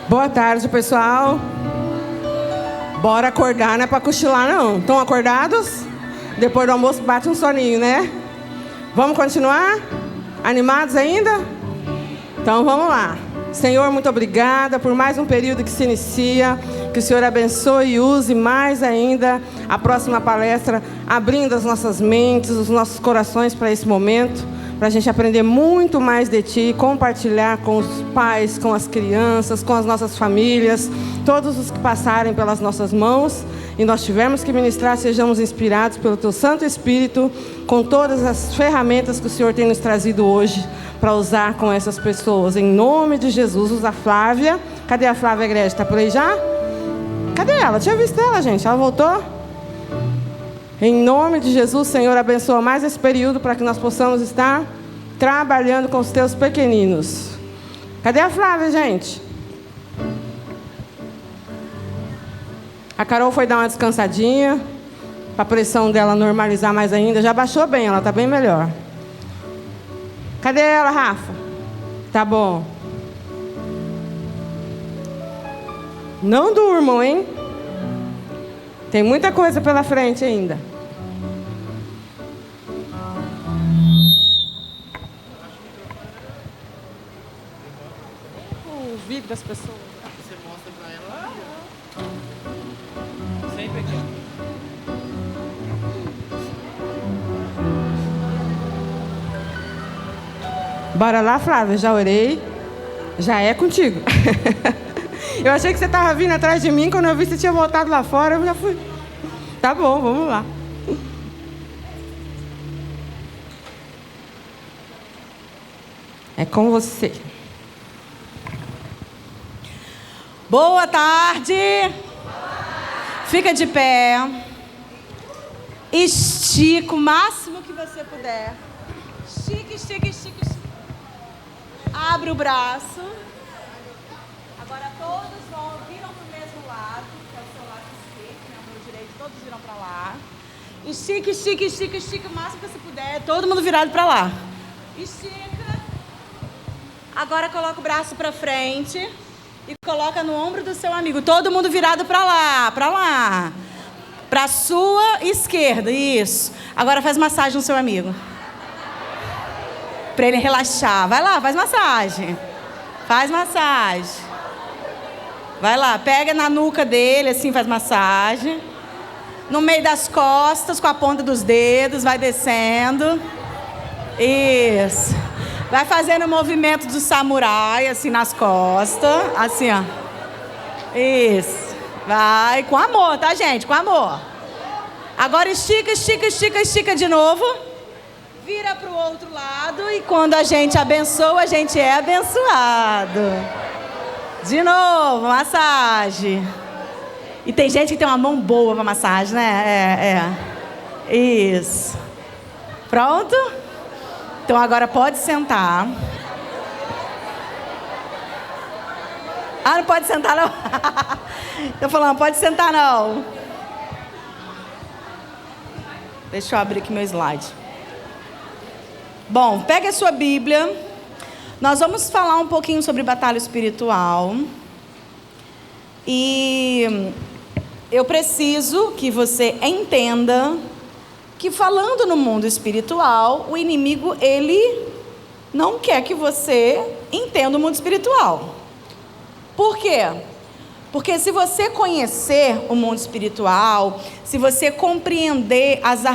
Boa tarde, pessoal. Bora acordar, não é pra cochilar, não. Estão acordados? Depois do almoço bate um soninho, né? Vamos continuar? Animados ainda? Então vamos lá. Senhor, muito obrigada por mais um período que se inicia. Que o Senhor abençoe e use mais ainda a próxima palestra, abrindo as nossas mentes, os nossos corações para esse momento, para a gente aprender muito mais de Ti, compartilhar com os pais, com as crianças, com as nossas famílias, todos os que passarem pelas nossas mãos e nós tivermos que ministrar, sejamos inspirados pelo Teu Santo Espírito, com todas as ferramentas que o Senhor tem nos trazido hoje para usar com essas pessoas. Em nome de Jesus, usa a Flávia. Cadê a Flávia Igreja? Está por aí já? Cadê ela? Tinha visto ela, gente. Ela voltou? Em nome de Jesus, Senhor, abençoa mais esse período para que nós possamos estar trabalhando com os Teus pequeninos. Cadê a Flávia, gente? A Carol foi dar uma descansadinha, para a pressão dela normalizar mais ainda. Já baixou bem, ela está bem melhor. Cadê ela, Rafa? Tá bom. Não durmam, hein? Tem muita coisa pela frente ainda. O vídeo das pessoas. Você mostra pra ela. Sempre aqui. Bora lá, Flávia. Já orei. Já é contigo. Eu achei que você estava vindo atrás de mim. Quando eu vi que você tinha voltado lá fora, eu já fui. Tá bom, vamos lá. É com você. Boa tarde. Fica de pé. Estica o máximo que você puder. Estica, estica, estica, estica. Abre o braço. Agora todos viram para o mesmo lado, que é o seu lado esquerdo, né? O meu direito, todos viram para lá. Estica, estica, estica, estica o máximo que você puder. Todo mundo virado para lá. Estica. Agora coloca o braço para frente e coloca no ombro do seu amigo. Todo mundo virado para lá, para lá. Para a sua esquerda, isso. Agora faz massagem no seu amigo. Para ele relaxar. Vai lá, faz massagem. Faz massagem. Vai lá, pega na nuca dele, assim, faz massagem. No meio das costas, com a ponta dos dedos, vai descendo. Isso. Vai fazendo o movimento do samurai, assim, nas costas. Assim, ó. Isso. Vai, com amor, tá, gente? Com amor. Agora estica, estica, estica, estica de novo. Vira pro outro lado e quando a gente abençoa, a gente é abençoado. De novo, massagem. E tem gente que tem uma mão boa para massagem, né? Isso. Pronto? Então agora pode sentar. Ah, não pode sentar não? Tô falando, pode sentar não. Deixa eu abrir aqui meu slide. Bom, pega a sua Bíblia. Nós vamos falar um pouquinho sobre batalha espiritual. E eu preciso que você entenda que falando no mundo espiritual, o inimigo, ele não quer que você entenda o mundo espiritual. Por quê? Porque se você conhecer o mundo espiritual, se você compreender as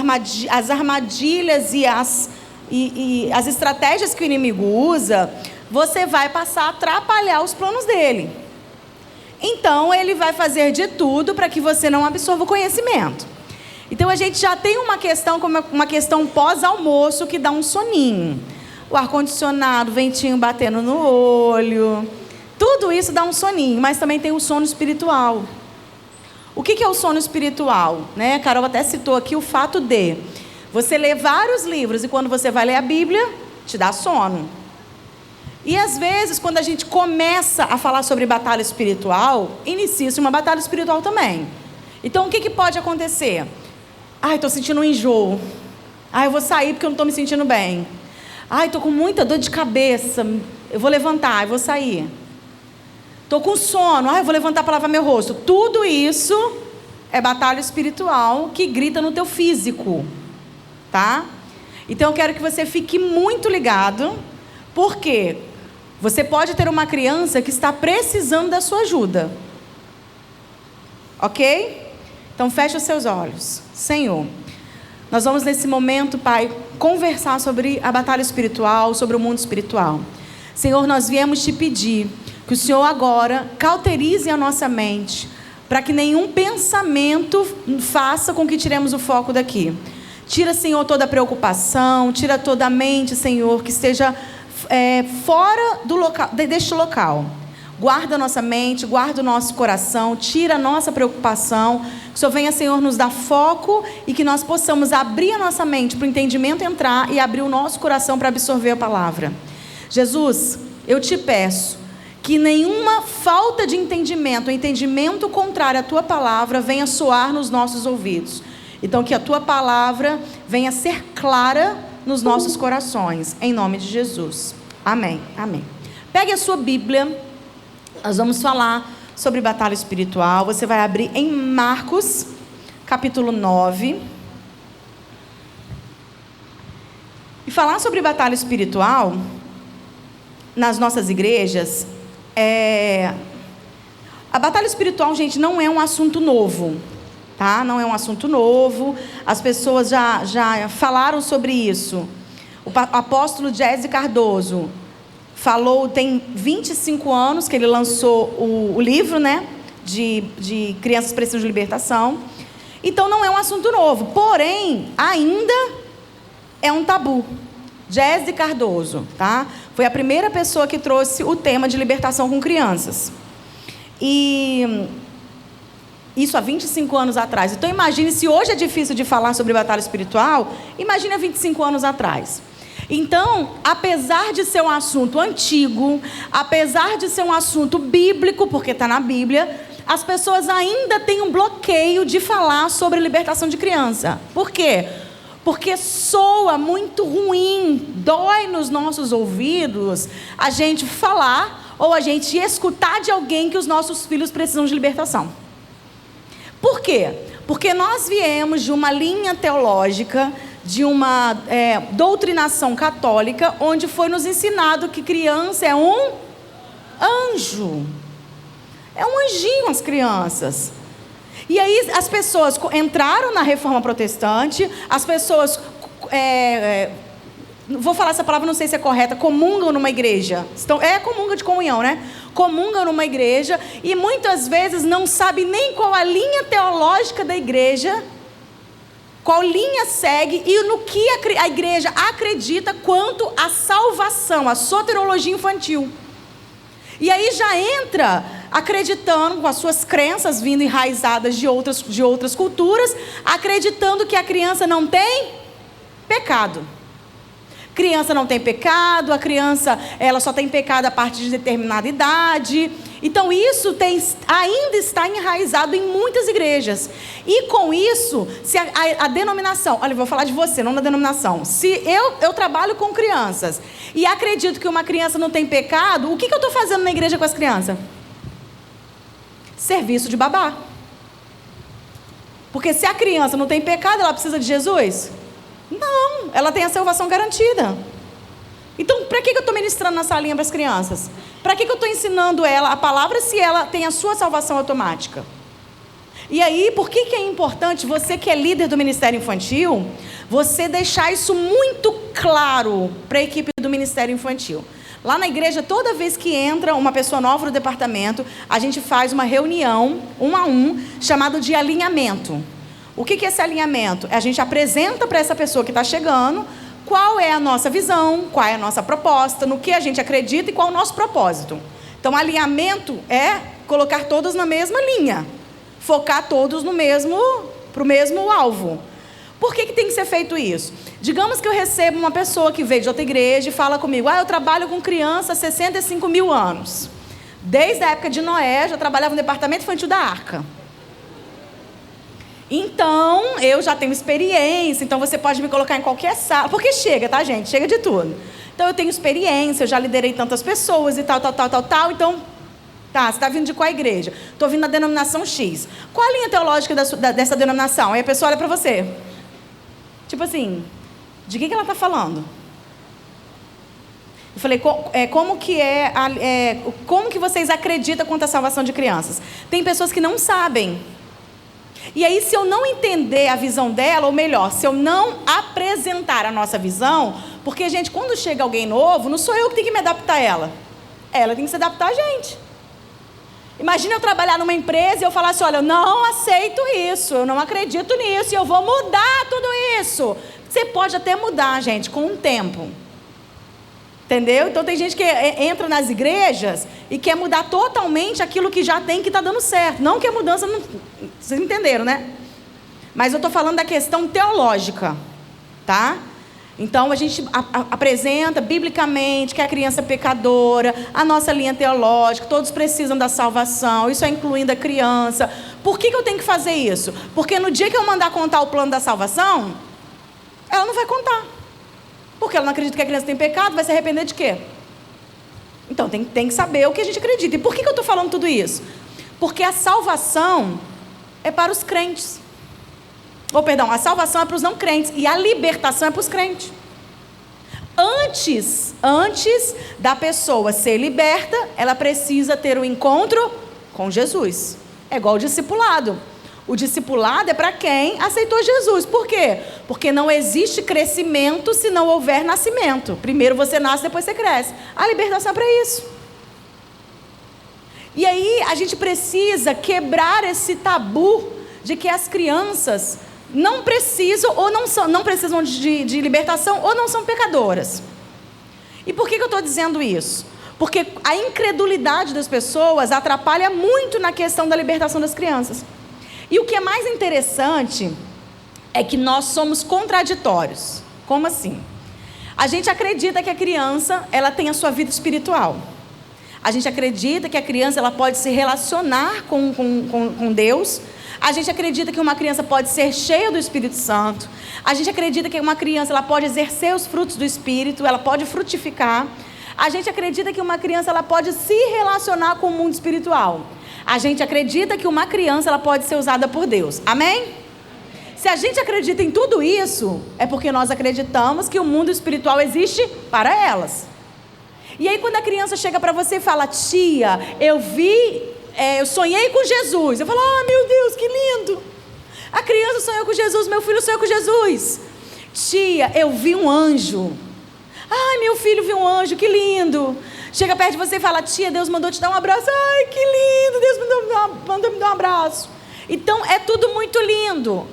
armadilhas e as estratégias que o inimigo usa, você vai passar a atrapalhar os planos dele. Então, ele vai fazer de tudo para que você não absorva o conhecimento. Então, a gente já tem uma questão, como uma questão pós-almoço, que dá um soninho. O ar-condicionado, o ventinho batendo no olho. Tudo isso dá um soninho, mas também tem o sono espiritual. O que é o sono espiritual? Né? A Carol até citou aqui o fato de você ler vários livros e quando você vai ler a Bíblia, te dá sono. E às vezes, quando a gente começa a falar sobre batalha espiritual, inicia-se uma batalha espiritual também. Então, o que pode acontecer? Ai, estou sentindo um enjoo. Ai, eu vou sair porque eu não estou me sentindo bem. Ai, estou com muita dor de cabeça. Eu vou levantar, eu vou sair. Estou com sono, eu vou levantar para lavar meu rosto. Tudo isso é batalha espiritual que grita no teu físico, tá? Então eu quero que você fique muito ligado, porque você pode ter uma criança que está precisando da sua ajuda. Ok? Então feche os seus olhos. Senhor, nós vamos nesse momento, Pai, conversar sobre a batalha espiritual, sobre o mundo espiritual. Senhor, nós viemos te pedir que o Senhor agora cauterize a nossa mente, para que nenhum pensamento faça com que tiremos o foco daqui. Tira, Senhor, toda a preocupação, tira toda a mente, Senhor, que esteja fora deste local. Guarda a nossa mente, guarda o nosso coração, tira a nossa preocupação. Que o Senhor venha, Senhor, nos dar foco e que nós possamos abrir a nossa mente para o entendimento entrar e abrir o nosso coração para absorver a palavra. Jesus, eu te peço que nenhuma falta de entendimento, entendimento contrário à tua palavra, venha soar nos nossos ouvidos. Então, que a tua palavra venha ser clara nos nossos corações, em nome de Jesus. Amém. Amém. Pegue a sua Bíblia, nós vamos falar sobre batalha espiritual. Você vai abrir em Marcos, capítulo 9. E falar sobre batalha espiritual nas nossas igrejas, a batalha espiritual, gente, não é um assunto novo, tá? Não é um assunto novo. As pessoas já falaram sobre isso. O apóstolo Jesse Cardoso falou, tem 25 anos que ele lançou o livro, né? De crianças precisam de libertação. Então não é um assunto novo, porém ainda é um tabu. Jesse Cardoso, tá? Foi a primeira pessoa que trouxe o tema de libertação com crianças. E isso há 25 anos atrás. Então imagine, se hoje é difícil de falar sobre batalha espiritual, imagine há 25 anos atrás. Então, apesar de ser um assunto antigo, apesar de ser um assunto bíblico, porque está na Bíblia, as pessoas ainda têm um bloqueio de falar sobre libertação de criança. Por quê? Porque soa muito ruim, dói nos nossos ouvidos a gente falar ou a gente escutar de alguém que os nossos filhos precisam de libertação. Por quê? Porque nós viemos de uma linha teológica, de uma doutrinação católica, onde foi nos ensinado que criança é um anjo. É um anjinho as crianças. E aí as pessoas entraram na reforma protestante, as pessoas, vou falar essa palavra, não sei se é correta, comungam numa igreja. Comunga de comunhão, né? Comungam numa igreja e muitas vezes não sabe nem qual a linha teológica da igreja, qual linha segue e no que a igreja acredita quanto à salvação, a soterologia infantil. E aí já entra acreditando, com as suas crenças vindo enraizadas de outras culturas, acreditando que a criança não tem pecado. Criança não tem pecado, a criança ela só tem pecado a partir de determinada idade. Então isso ainda está enraizado em muitas igrejas. E com isso, se a denominação, olha, eu vou falar de você, não da denominação. Se eu trabalho com crianças e acredito que uma criança não tem pecado, o que eu estou fazendo na igreja com as crianças? Serviço de babá. Porque se a criança não tem pecado, ela precisa de Jesus? Não, ela tem a salvação garantida. Então, para que eu estou ministrando na salinha para as crianças? Para que eu estou ensinando ela a palavra se ela tem a sua salvação automática? E aí, por que é importante você que é líder do Ministério Infantil, você deixar isso muito claro para a equipe do Ministério Infantil? Lá na igreja, toda vez que entra uma pessoa nova no departamento, a gente faz uma reunião, 1 a 1, chamado de alinhamento. O que é esse alinhamento? A gente apresenta para essa pessoa que está chegando qual é a nossa visão, qual é a nossa proposta, no que a gente acredita e qual é o nosso propósito. Então, alinhamento é colocar todos na mesma linha, focar todos para o mesmo alvo. Por que tem que ser feito isso? Digamos que eu recebo uma pessoa que veio de outra igreja e fala comigo, eu trabalho com criança há 65 mil anos. Desde a época de Noé, já trabalhava no departamento infantil da Arca. Então, eu já tenho experiência, então você pode me colocar em qualquer sala, porque chega, tá, gente? Chega de tudo. Então, eu tenho experiência, eu já liderei tantas pessoas e tal, então, Tá, você está vindo de qual igreja? Estou vindo da denominação X. Qual a linha teológica dessa denominação? Aí a pessoa olha para você. Tipo assim, de que ela está falando? Eu falei, como que vocês acreditam quanto à salvação de crianças? Tem pessoas que não sabem. E aí, se eu não entender a visão dela, ou melhor, se eu não apresentar a nossa visão, porque, gente, quando chega alguém novo, não sou eu que tenho que me adaptar a ela. Ela tem que se adaptar a gente. Imagina eu trabalhar numa empresa e eu falar assim, olha, eu não aceito isso, eu não acredito nisso, e eu vou mudar tudo isso. Você pode até mudar, gente, com o tempo. Entendeu? Então tem gente que entra nas igrejas e quer mudar totalmente aquilo que já tem, que está dando certo. Não que a mudança não... Vocês entenderam, né? Mas eu estou falando da questão teológica, tá? Então a gente apresenta biblicamente que a criança é pecadora, a nossa linha teológica, todos precisam da salvação, isso é incluindo a criança. Por que eu tenho que fazer isso? Porque no dia que eu mandar contar o plano da salvação, ela não vai contar. Porque ela não acredita que a criança tem pecado, vai se arrepender de quê? Então tem que saber o que a gente acredita. E por que eu estou falando tudo isso? Porque a salvação é para os crentes. A salvação é para os não crentes e a libertação é para os crentes. Antes da pessoa ser liberta, ela precisa ter um encontro com Jesus. É igual o discipulado. O discipulado é para quem aceitou Jesus. Por quê? Porque não existe crescimento se não houver nascimento. Primeiro você nasce, depois você cresce. A libertação é para isso. E aí a gente precisa quebrar esse tabu de que as crianças não precisam ou não precisam de libertação ou não são pecadoras. E por que eu estou dizendo isso? Porque a incredulidade das pessoas atrapalha muito na questão da libertação das crianças. E o que é mais interessante é que nós somos contraditórios. Como assim? A gente acredita que a criança ela tem a sua vida espiritual. A gente acredita que a criança ela pode se relacionar com Deus. A gente acredita que uma criança pode ser cheia do Espírito Santo. A gente acredita que uma criança ela pode exercer os frutos do Espírito, ela pode frutificar. A gente acredita que uma criança ela pode se relacionar com o mundo espiritual. A gente acredita que uma criança ela pode ser usada por Deus. Amém? Se a gente acredita em tudo isso, é porque nós acreditamos que o mundo espiritual existe para elas. E aí quando a criança chega para você e fala, tia, eu sonhei com Jesus. Eu falo, meu Deus, que lindo. A criança sonhou com Jesus, meu filho sonhou com Jesus. Tia, eu vi um anjo. Ai, meu filho viu um anjo, que lindo. Chega perto de você e fala, tia, Deus mandou te dar um abraço. Ai, que lindo, Deus mandou me dar um abraço. Então é tudo muito lindo.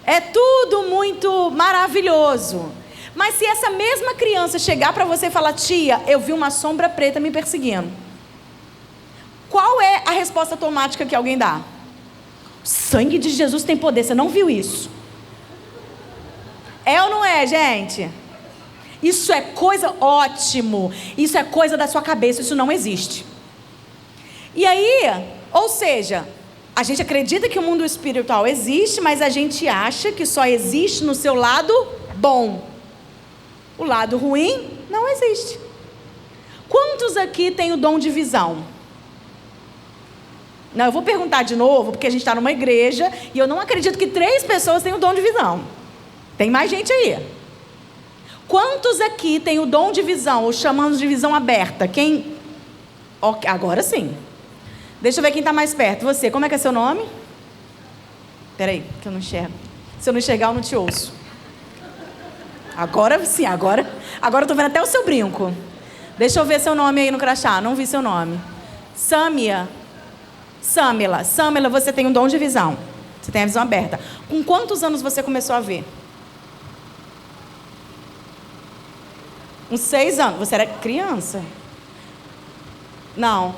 É tudo muito maravilhoso. Mas se essa mesma criança chegar para você e falar, tia, eu vi uma sombra preta me perseguindo. Qual é a resposta automática que alguém dá? O sangue de Jesus tem poder, você não viu isso? É ou não é, gente? Isso é coisa ótimo, isso é coisa da sua cabeça, isso não existe. E aí, ou seja, a gente acredita que o mundo espiritual existe, mas a gente acha que só existe no seu lado bom. O lado ruim não existe. Quantos aqui têm o dom de visão? Não, eu vou perguntar de novo, porque a gente está numa igreja e eu não acredito que 3 pessoas têm o dom de visão. Tem mais gente aí. Quantos aqui têm o dom de visão, ou chamamos de visão aberta? Quem? Okay, agora sim. Deixa eu ver quem está mais perto. Você, como é que é seu nome? Espera aí, que eu não enxergo. Se eu não enxergar, eu não te ouço. Agora sim, agora eu estou vendo até o seu brinco. Deixa eu ver seu nome aí no crachá, não vi seu nome. Samila, você tem um dom de visão. Você tem a visão aberta. Com quantos anos você começou a ver? Com 6 anos. Você era criança? Não.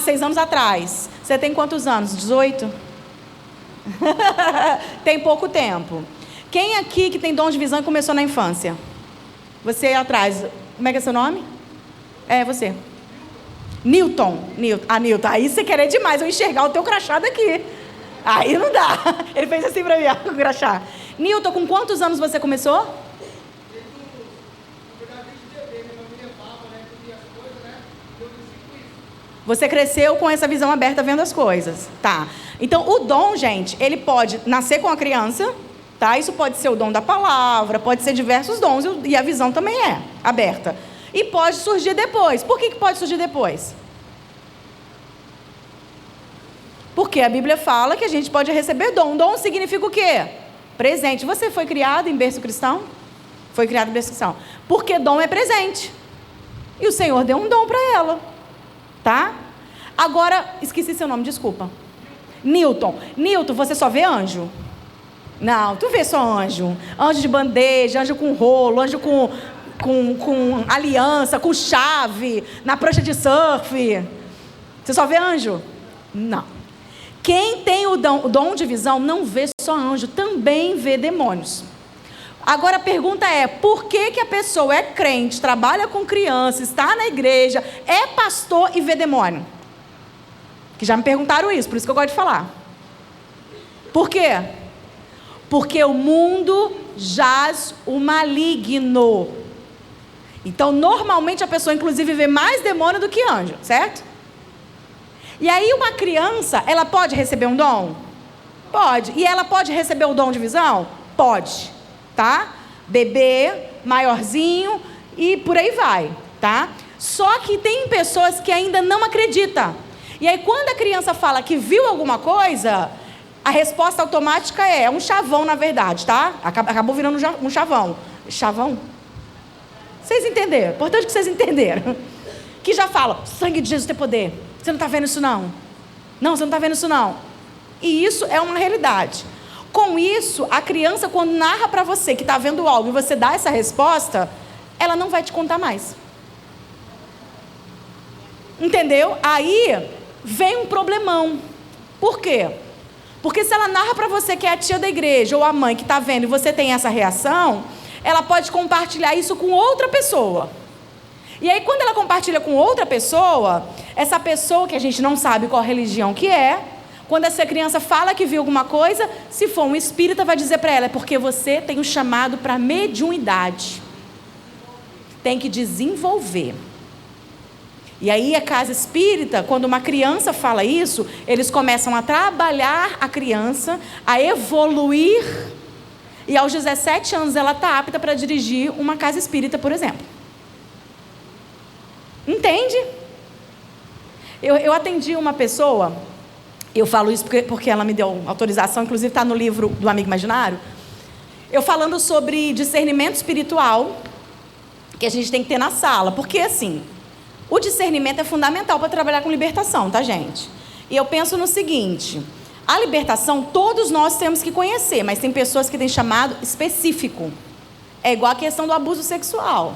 6 anos atrás. Você tem quantos anos? 18? Tem pouco tempo. Quem aqui que tem dom de visão e começou na infância? Você aí atrás. Como é que é seu nome? É, você. Newton. Newton. Aí você quer demais eu enxergar o teu crachá daqui. Aí não dá. Ele fez assim pra mim, o crachá. Newton, com quantos anos você começou? Você cresceu com essa visão aberta, vendo as coisas. Tá. Então, o dom, gente, ele pode nascer com a criança, tá? Isso pode ser o dom da palavra, pode ser diversos dons, e a visão também é aberta. E pode surgir depois. Por que pode surgir depois? Porque a Bíblia fala que a gente pode receber dom. Dom significa o quê? Presente. Você foi criado em berço cristão? Foi criado em berço cristão. Porque dom é presente. E o Senhor deu um dom para ela. Tá? Agora, esqueci seu nome, desculpa. Newton. Newton, você só vê anjo? Não, tu vê só anjo. Anjo de bandeja, anjo com rolo, anjo com aliança, com chave, na prancha de surf. Você só vê anjo? Não. Quem tem o dom de visão não vê só anjo, também vê demônios. Agora a pergunta é, por que a pessoa é crente, trabalha com criança, está na igreja, é pastor e vê demônio? Que já me perguntaram isso, por isso que eu gosto de falar. Por quê? Porque o mundo jaz o maligno. Então, normalmente a pessoa, inclusive, vê mais demônio do que anjo, certo? E aí uma criança, ela pode receber um dom? Pode. E ela pode receber o dom de visão? Pode. Tá? Bebê, maiorzinho e por aí vai, tá? Só que tem pessoas que ainda não acreditam. E aí quando a criança fala que viu alguma coisa, a resposta automática é um chavão, na verdade, tá? Acabou virando um chavão. Chavão? Vocês entenderam? Importante que vocês entenderam. Que já fala, sangue de Jesus tem poder. Você não está vendo isso não? Não, você não está vendo isso não. E isso é uma realidade. Com isso, a criança, quando narra para você que está vendo algo e você dá essa resposta, ela não vai te contar mais. Entendeu? Aí vem um problemão. Por quê? Porque se ela narra para você que é a tia da igreja ou a mãe que está vendo e você tem essa reação, ela pode compartilhar isso com outra pessoa. E aí, quando ela compartilha com outra pessoa, essa pessoa que a gente não sabe qual religião que é, quando essa criança fala que viu alguma coisa, se for um espírita, vai dizer para ela, é porque você tem um chamado para mediunidade. Tem que desenvolver. E aí a casa espírita, quando uma criança fala isso, eles começam a trabalhar a criança, a evoluir, e aos 17 anos ela está apta para dirigir uma casa espírita, por exemplo. Entende? Eu atendi uma pessoa, eu falo isso porque ela me deu autorização, inclusive está no livro do Amigo Imaginário, eu falando sobre discernimento espiritual, que a gente tem que ter na sala, porque assim, o discernimento é fundamental para trabalhar com libertação, tá, gente? E eu penso no seguinte, a libertação todos nós temos que conhecer, mas tem pessoas que têm chamado específico. É igual a questão do abuso sexual.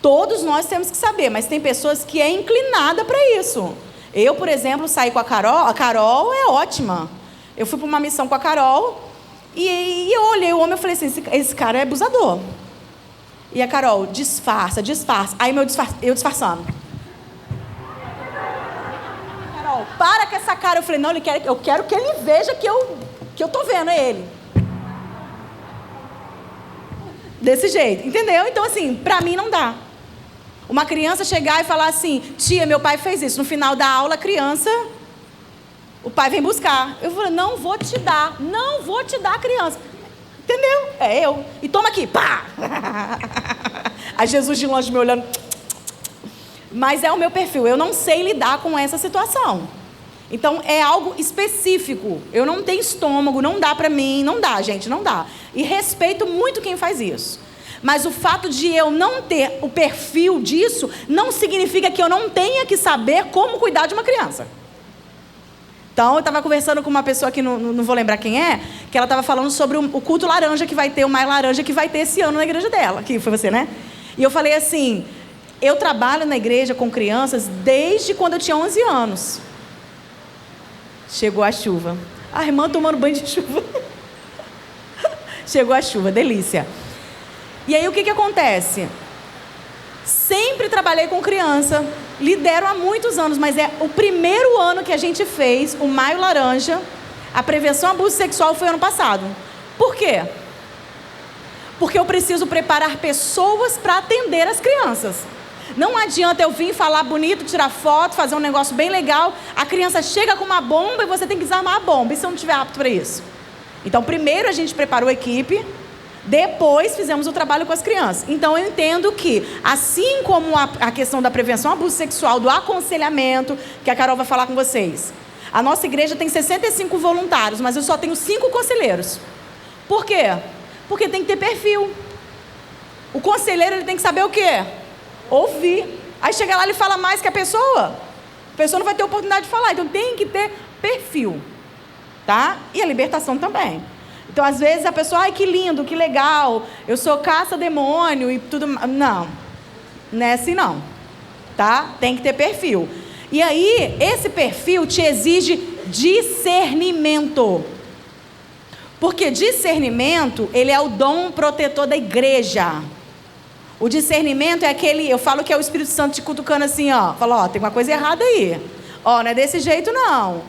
Todos nós temos que saber, mas tem pessoas que é inclinada para isso. Eu, por exemplo, saí com a Carol é ótima. Eu fui para uma missão com a Carol e eu olhei o homem e falei assim, esse cara é abusador. E a Carol, disfarça. Aí eu disfarçando. Carol, para com essa cara. Eu falei, não, eu quero que ele veja que eu tô vendo ele. Desse jeito, entendeu? Então, assim, pra mim não dá. Uma criança chegar e falar assim, tia, meu pai fez isso. No final da aula, a criança, o pai vem buscar. Eu falei, não vou te dar a criança. Entendeu? É eu. E toma aqui, pá! Aí Jesus de longe me olhando. Mas é o meu perfil, eu não sei lidar com essa situação. Então, é algo específico. Eu não tenho estômago, não dá pra mim, não dá, gente, não dá. E respeito muito quem faz isso. Mas o fato de eu não ter o perfil disso, não significa que eu não tenha que saber como cuidar de uma criança. Então, eu estava conversando com uma pessoa que não vou lembrar quem é, que ela estava falando sobre o culto laranja que vai ter, o Maio Laranja que vai ter esse ano na igreja dela, que foi você, né? E eu falei assim, eu trabalho na igreja com crianças desde quando eu tinha 11 anos. Chegou a chuva. A irmã tomando banho de chuva. Chegou a chuva, delícia. E aí o que acontece? Sempre trabalhei com criança, lidero há muitos anos, mas é o primeiro ano que a gente fez o Maio Laranja, a prevenção ao abuso sexual foi ano passado. Por quê? Porque eu preciso preparar pessoas para atender as crianças. Não adianta eu vir falar bonito, tirar foto, fazer um negócio bem legal. A criança chega com uma bomba e você tem que desarmar a bomba. E se eu não estiver apto para isso? Então, primeiro a gente preparou a equipe, depois fizemos o trabalho com as crianças. Então, eu entendo que, assim como a questão da prevenção ao abuso sexual, do aconselhamento, que a Carol vai falar com vocês, a nossa igreja tem 65 voluntários, mas eu só tenho 5 conselheiros. Por quê? Porque tem que ter perfil. O conselheiro, ele tem que saber o quê? Ouvir. Aí chega lá e ele fala mais que a pessoa não vai ter oportunidade de falar. Então tem que ter perfil, tá? E a libertação também. Então às vezes a pessoa, ai que lindo, que legal, eu sou caça-demônio e tudo. Não é assim não, tá? Tem que ter perfil. E aí esse perfil te exige discernimento. Porque discernimento, ele é o dom protetor da igreja. O discernimento é aquele, eu falo que é o Espírito Santo te cutucando assim, ó. Fala, ó, tem uma coisa errada aí. Ó, não é desse jeito não.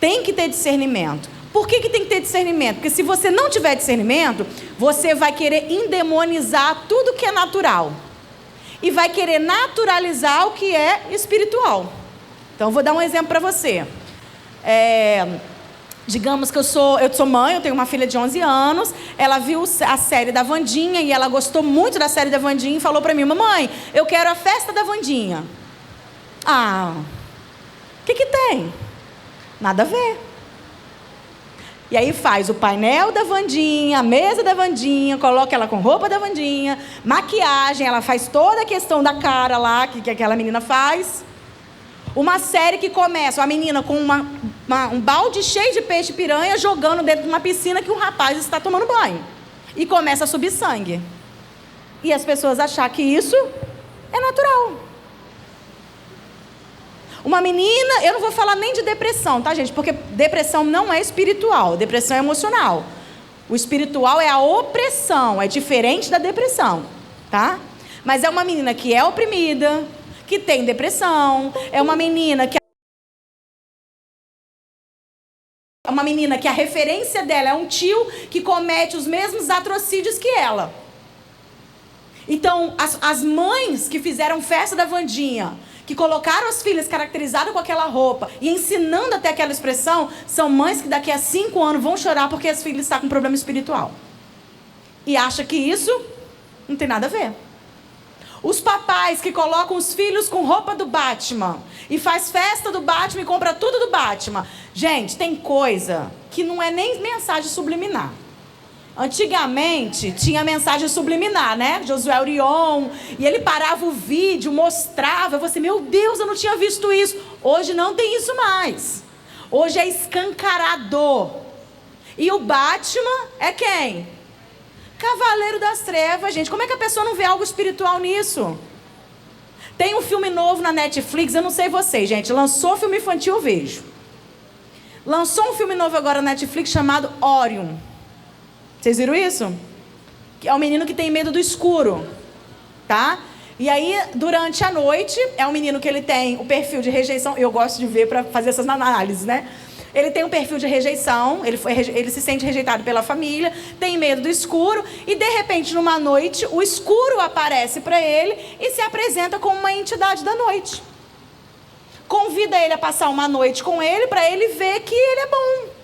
Tem que ter discernimento. Por que tem que ter discernimento? Porque se você não tiver discernimento, você vai querer endemonizar tudo que é natural. E vai querer naturalizar o que é espiritual. Então, eu vou dar um exemplo para você. Digamos que eu sou mãe, eu tenho uma filha de 11 anos, ela viu a série da Wandinha e ela gostou muito da série da Wandinha e falou para mim, mamãe, eu quero a festa da Wandinha. O que tem? Nada a ver. E aí faz o painel da Wandinha, a mesa da Wandinha, coloca ela com roupa da Wandinha, maquiagem, ela faz toda a questão da cara lá, que aquela menina faz. Uma série que começa, a menina com um balde cheio de peixe piranha jogando dentro de uma piscina que o rapaz está tomando banho. E começa a subir sangue. E as pessoas acham que isso é natural. Uma menina, eu não vou falar nem de depressão, tá, gente? Porque depressão não é espiritual, depressão é emocional. O espiritual é a opressão, é diferente da depressão, tá? Mas é uma menina que é oprimida, que tem depressão, é uma menina que a referência dela é um tio que comete os mesmos atrocídios que ela. Então, as mães que fizeram festa da Wandinha, que colocaram as filhas caracterizadas com aquela roupa e ensinando até aquela expressão, são mães que daqui a 5 anos vão chorar porque as filhas estão com problema espiritual. E acha que isso não tem nada a ver. Os papais que colocam os filhos com roupa do Batman e faz festa do Batman e compra tudo do Batman. Gente, tem coisa que não é nem mensagem subliminar. Antigamente tinha mensagem subliminar, né? Josué Orion, e ele parava o vídeo, mostrava, você, meu Deus, eu não tinha visto isso. Hoje não tem isso mais. Hoje é escancarado. E o Batman é quem? Cavaleiro das Trevas, gente. Como é que a pessoa não vê algo espiritual nisso? Tem um filme novo na Netflix, eu não sei vocês, gente. Lançou filme infantil, eu vejo. Lançou um filme novo agora na Netflix chamado Orion. Vocês viram isso? Que é um menino que tem medo do escuro, tá? E aí, durante a noite, é um menino que ele tem o perfil de rejeição. Eu gosto de ver para fazer essas análises, né? Ele tem um perfil de rejeição, ele se sente rejeitado pela família, tem medo do escuro, e de repente, numa noite, o escuro aparece para ele e se apresenta como uma entidade da noite. Convida ele a passar uma noite com ele, para ele ver que ele é bom.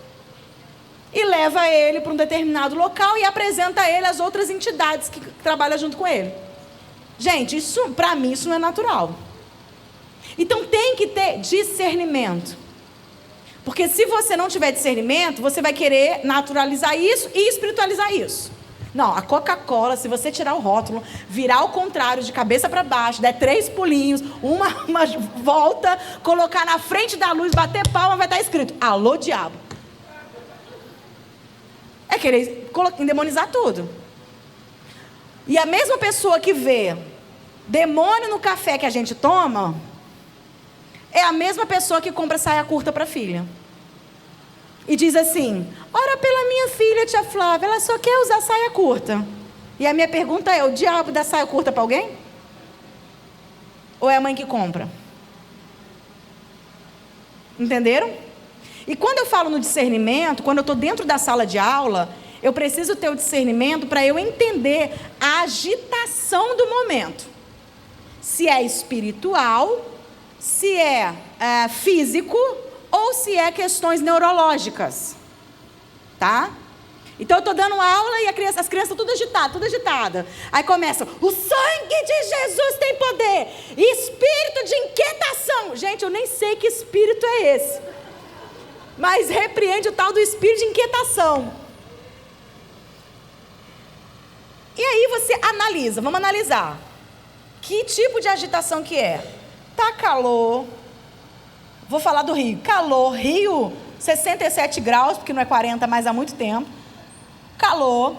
E leva ele para um determinado local e apresenta a ele as outras entidades que trabalham junto com ele. Gente, isso, para mim, isso não é natural. Então tem que ter discernimento. Porque se você não tiver discernimento, você vai querer naturalizar isso e espiritualizar isso. Não, a Coca-Cola, se você tirar o rótulo, virar ao contrário, de cabeça para baixo, der 3 pulinhos, uma volta, colocar na frente da luz, bater palma, vai estar escrito, alô, diabo. É querer endemonizar tudo. E a mesma pessoa que vê demônio no café que a gente toma, é a mesma pessoa que compra saia curta para a filha. E diz assim, ora pela minha filha, tia Flávia, ela só quer usar saia curta. E a minha pergunta é, o diabo dá saia curta para alguém? Ou é a mãe que compra? Entenderam? E quando eu falo no discernimento, quando eu estou dentro da sala de aula, eu preciso ter o discernimento para eu entender a agitação do momento. se é espiritual, se é físico ou se é questões neurológicas, tá? Então eu estou dando aula e as crianças tudo agitada. Aí começa, o sangue de Jesus tem poder, espírito de inquietação. Gente, eu nem sei que espírito é esse, mas repreende o tal do espírito de inquietação. E aí você analisa, vamos analisar. Que tipo de agitação que é? Tá calor, vou falar do Rio, calor, Rio 67 graus, porque não é 40 mais há muito tempo. Calor,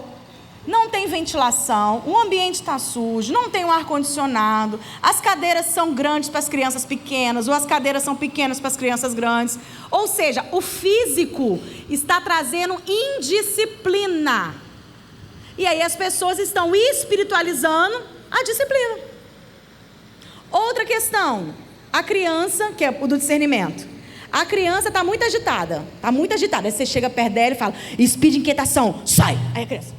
não tem ventilação, o ambiente está sujo, não tem um ar-condicionado, as cadeiras são grandes para as crianças pequenas, ou as cadeiras são pequenas para as crianças grandes. Ou seja, o físico está trazendo indisciplina. E aí as pessoas estão espiritualizando a disciplina. Outra questão, a criança, que é o do discernimento. A criança está muito agitada. Aí você chega perto dela e fala, espírito de inquietação, sai. Aí a criança.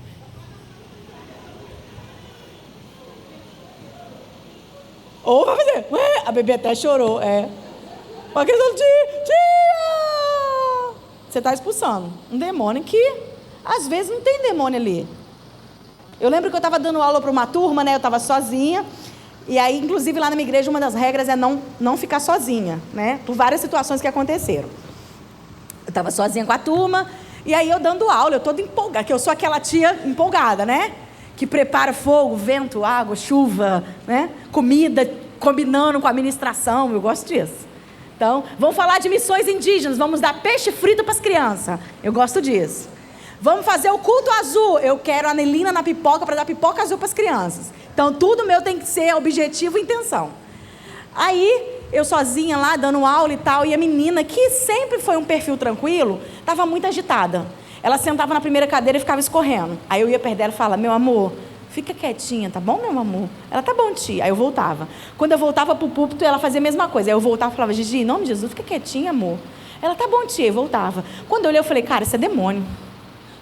Ou vai fazer, a bebê até chorou, Uma criança, tia! Você está expulsando um demônio que, às vezes, não tem demônio ali. Eu lembro que eu estava dando aula para uma turma, né? Eu estava sozinha. E aí, inclusive, lá na minha igreja, uma das regras é não ficar sozinha, né? Por várias situações que aconteceram. Eu estava sozinha com a turma, e aí eu dando aula, eu toda empolgada, que eu sou aquela tia empolgada, né? Que prepara fogo, vento, água, chuva, né? Comida, combinando com a administração, eu gosto disso. Então, vamos falar de missões indígenas, vamos dar peixe frito para as crianças, eu gosto disso. Vamos fazer o culto azul, eu quero anelina na pipoca para dar pipoca azul para as crianças. Então, tudo meu tem que ser objetivo e intenção. Aí, eu sozinha lá, dando aula e tal, e a menina, que sempre foi um perfil tranquilo, estava muito agitada. Ela sentava na primeira cadeira e ficava escorrendo. Aí eu ia perto dela e falava, meu amor, fica quietinha, tá bom, meu amor? Ela, tá bom, tia. Aí eu voltava. Quando eu voltava pro púlpito, ela fazia a mesma coisa. Aí eu voltava e falava, Gigi, em nome de Jesus, fica quietinha, amor. Ela, tá bom, tia. E voltava. Quando eu olhei, eu falei, cara, isso é demônio.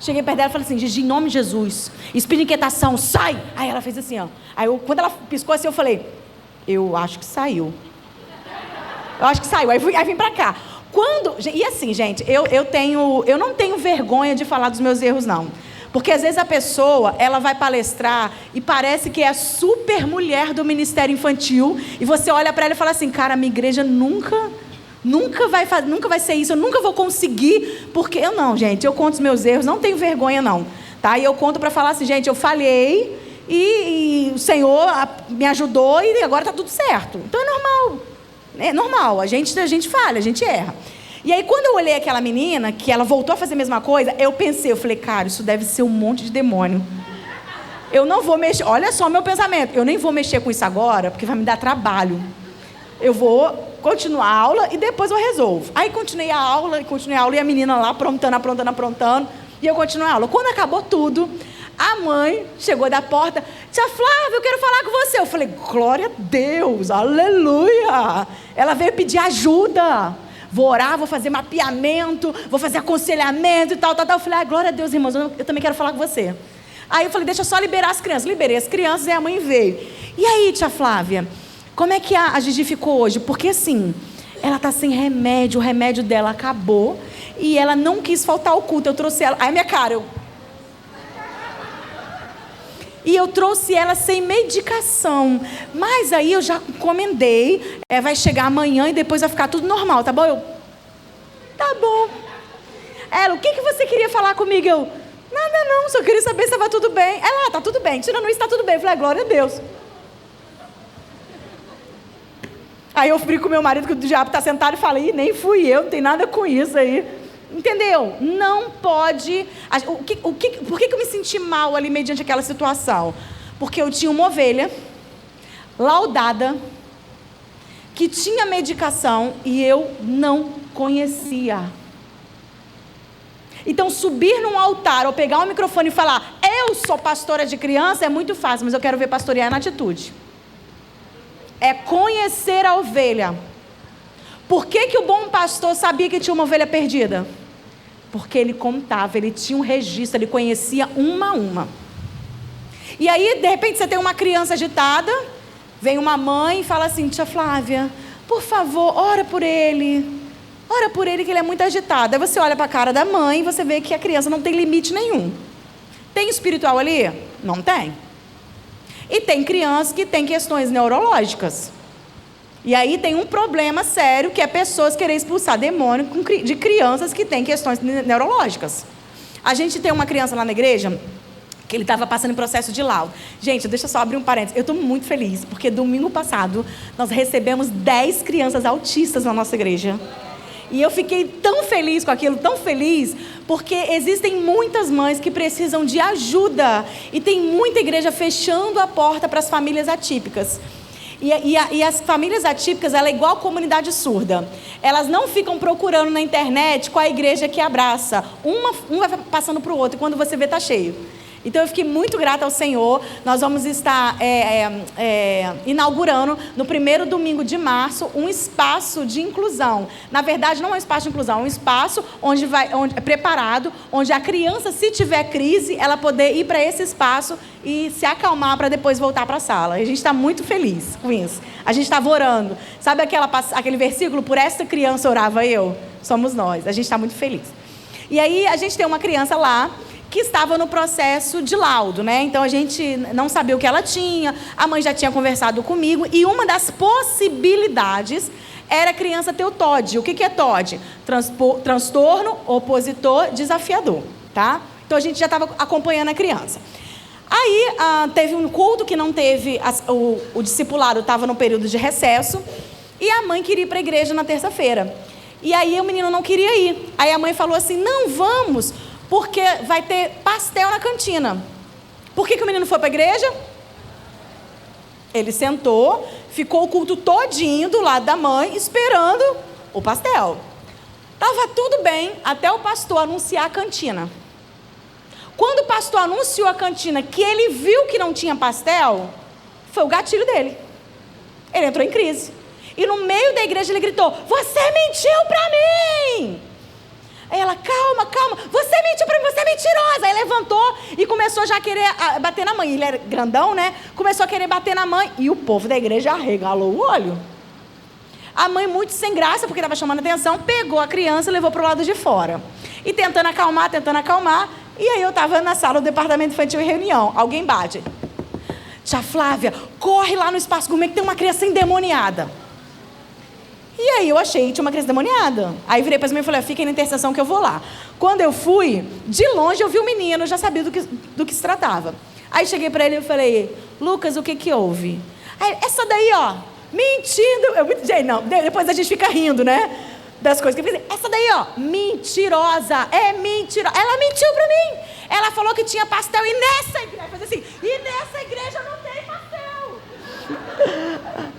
Cheguei perto dela e falei assim, Gigi, em nome de Jesus, espírito de inquietação, sai! Aí ela fez assim, ó. Aí quando ela piscou assim, eu falei, eu acho que saiu. Aí vim pra cá. E assim, gente, eu não tenho vergonha de falar dos meus erros, não. Porque às vezes a pessoa, ela vai palestrar e parece que é a super mulher do ministério infantil, e você olha pra ela e fala assim, cara, a minha igreja nunca vai ser isso, eu nunca vou conseguir, porque eu não, gente, eu conto os meus erros, não tenho vergonha não, tá? E eu conto para falar assim, gente, eu falhei e o Senhor me ajudou e agora tá tudo certo. Então é normal, a gente falha, a gente erra. E aí quando eu olhei aquela menina, que ela voltou a fazer a mesma coisa, eu falei, cara, isso deve ser um monte de demônio. Eu não vou mexer, olha só meu pensamento, eu nem vou mexer com isso agora, porque vai me dar trabalho. Eu vou continuar a aula e depois eu resolvo. Aí continuei a aula e a menina lá aprontando, e eu continuei a aula. Quando acabou tudo, a mãe chegou da porta, tia Flávia, eu quero falar com você. Eu falei, glória a Deus, aleluia. Ela veio pedir ajuda. Vou orar, vou fazer mapeamento, vou fazer aconselhamento e tal. Eu falei, glória a Deus, irmãos, eu também quero falar com você. Aí eu falei, deixa eu só liberar as crianças. Liberei as crianças e a mãe veio. E aí, tia Flávia, como é que a Gigi ficou hoje? Porque assim, ela está sem remédio, o remédio dela acabou e ela não quis faltar ao culto. Eu trouxe ela, aí minha cara, e eu trouxe ela sem medicação. Mas aí eu já encomendei, vai chegar amanhã e depois vai ficar tudo normal, tá bom? Tá bom. Ela, o que você queria falar comigo? Nada não, só queria saber se estava tudo bem. Ela, tá tudo bem, tirando isso, tá tudo bem. Eu falei, glória a Deus. Aí eu fui com meu marido, que o diabo está sentado, e falei, nem fui eu, não tem nada com isso aí. Entendeu? Não pode... Por que eu me senti mal ali mediante aquela situação? Porque eu tinha uma ovelha laudada, que tinha medicação, e eu não conhecia. Então, subir num altar, ou pegar um microfone e falar, eu sou pastora de criança, é muito fácil, mas eu quero ver pastorear na atitude. É conhecer a ovelha. Por que o bom pastor sabia que tinha uma ovelha perdida? Porque ele contava, ele tinha um registro, ele conhecia uma a uma. E aí, de repente, você tem uma criança agitada, Vem uma mãe e fala assim: tia Flávia, por favor, ora por ele. Ora por ele que ele é muito agitado. Aí você olha para a cara da mãe e você vê que a criança não tem limite nenhum. Tem espiritual ali? Não tem. E tem crianças que têm questões neurológicas. E aí tem um problema sério, que é pessoas querer expulsar demônio de crianças que têm questões neurológicas. A gente tem uma criança lá na igreja que ele estava passando em processo de laudo. Gente, deixa eu só abrir um parênteses. Eu estou muito feliz, porque domingo passado nós recebemos 10 crianças autistas na nossa igreja. E eu fiquei tão feliz com aquilo, tão feliz, porque existem muitas mães que precisam de ajuda. E tem muita igreja fechando a porta para as famílias atípicas. E as famílias atípicas, ela é igual a comunidade surda. Elas não ficam procurando na internet qual a igreja que abraça. Um vai passando para o outro, e quando você vê, está cheio. Então eu fiquei muito grata ao Senhor. Nós vamos estar inaugurando no primeiro domingo de março um espaço de inclusão. Na verdade, não é um espaço de inclusão, é um espaço onde é preparado, onde a criança, se tiver crise, ela poder ir para esse espaço e se acalmar para depois voltar para a sala. E a gente está muito feliz com isso. A gente estava orando. Sabe aquele versículo? Por esta criança orava eu? Somos nós. A gente está muito feliz. E aí a gente tem uma criança lá que estava no processo de laudo, né? Então a gente não sabia o que ela tinha, a mãe já tinha conversado comigo, e uma das possibilidades era a criança ter o TOD. O que é TOD? Transtorno opositor desafiador, tá? Então a gente já estava acompanhando a criança. Aí teve um culto que não teve, o discipulado estava no período de recesso, e a mãe queria ir para a igreja na terça-feira. E aí o menino não queria ir. Aí a mãe falou assim: não, vamos, porque vai ter pastel na cantina. Por que o menino foi para a igreja? Ele sentou, ficou o culto todinho do lado da mãe, esperando o pastel. Estava tudo bem até o pastor anunciar a cantina. Quando o pastor anunciou a cantina, que ele viu que não tinha pastel, foi o gatilho dele. Ele entrou em crise. E no meio da igreja ele gritou: você mentiu para mim! Aí ela: calma, você mentiu para mim, você é mentirosa. Aí levantou e começou já a querer bater na mãe. Ele era grandão, né? Começou a querer bater na mãe. E o povo da igreja arregalou o olho. A mãe, muito sem graça, porque estava chamando atenção, pegou a criança e levou para o lado de fora. E tentando acalmar. E aí eu estava na sala do departamento infantil em reunião. Alguém bate: tia Flávia, corre lá no espaço gourmet que tem uma criança endemoniada. E aí eu achei que tinha uma criança demoniada. Aí virei para as mães e falei: fiquem na intercessão que eu vou lá. Quando eu fui, de longe eu vi o menino, eu já sabia do que se tratava. Aí cheguei para ele e falei: Lucas, o que houve? Aí, essa daí, ó, mentindo. Gente, não, depois a gente fica rindo, né? Das coisas que eu fiz. Essa daí, ó, mentirosa, é mentirosa. Ela mentiu para mim. Ela falou que tinha pastel e nessa igreja, fazia assim, e nessa igreja não tem pastel.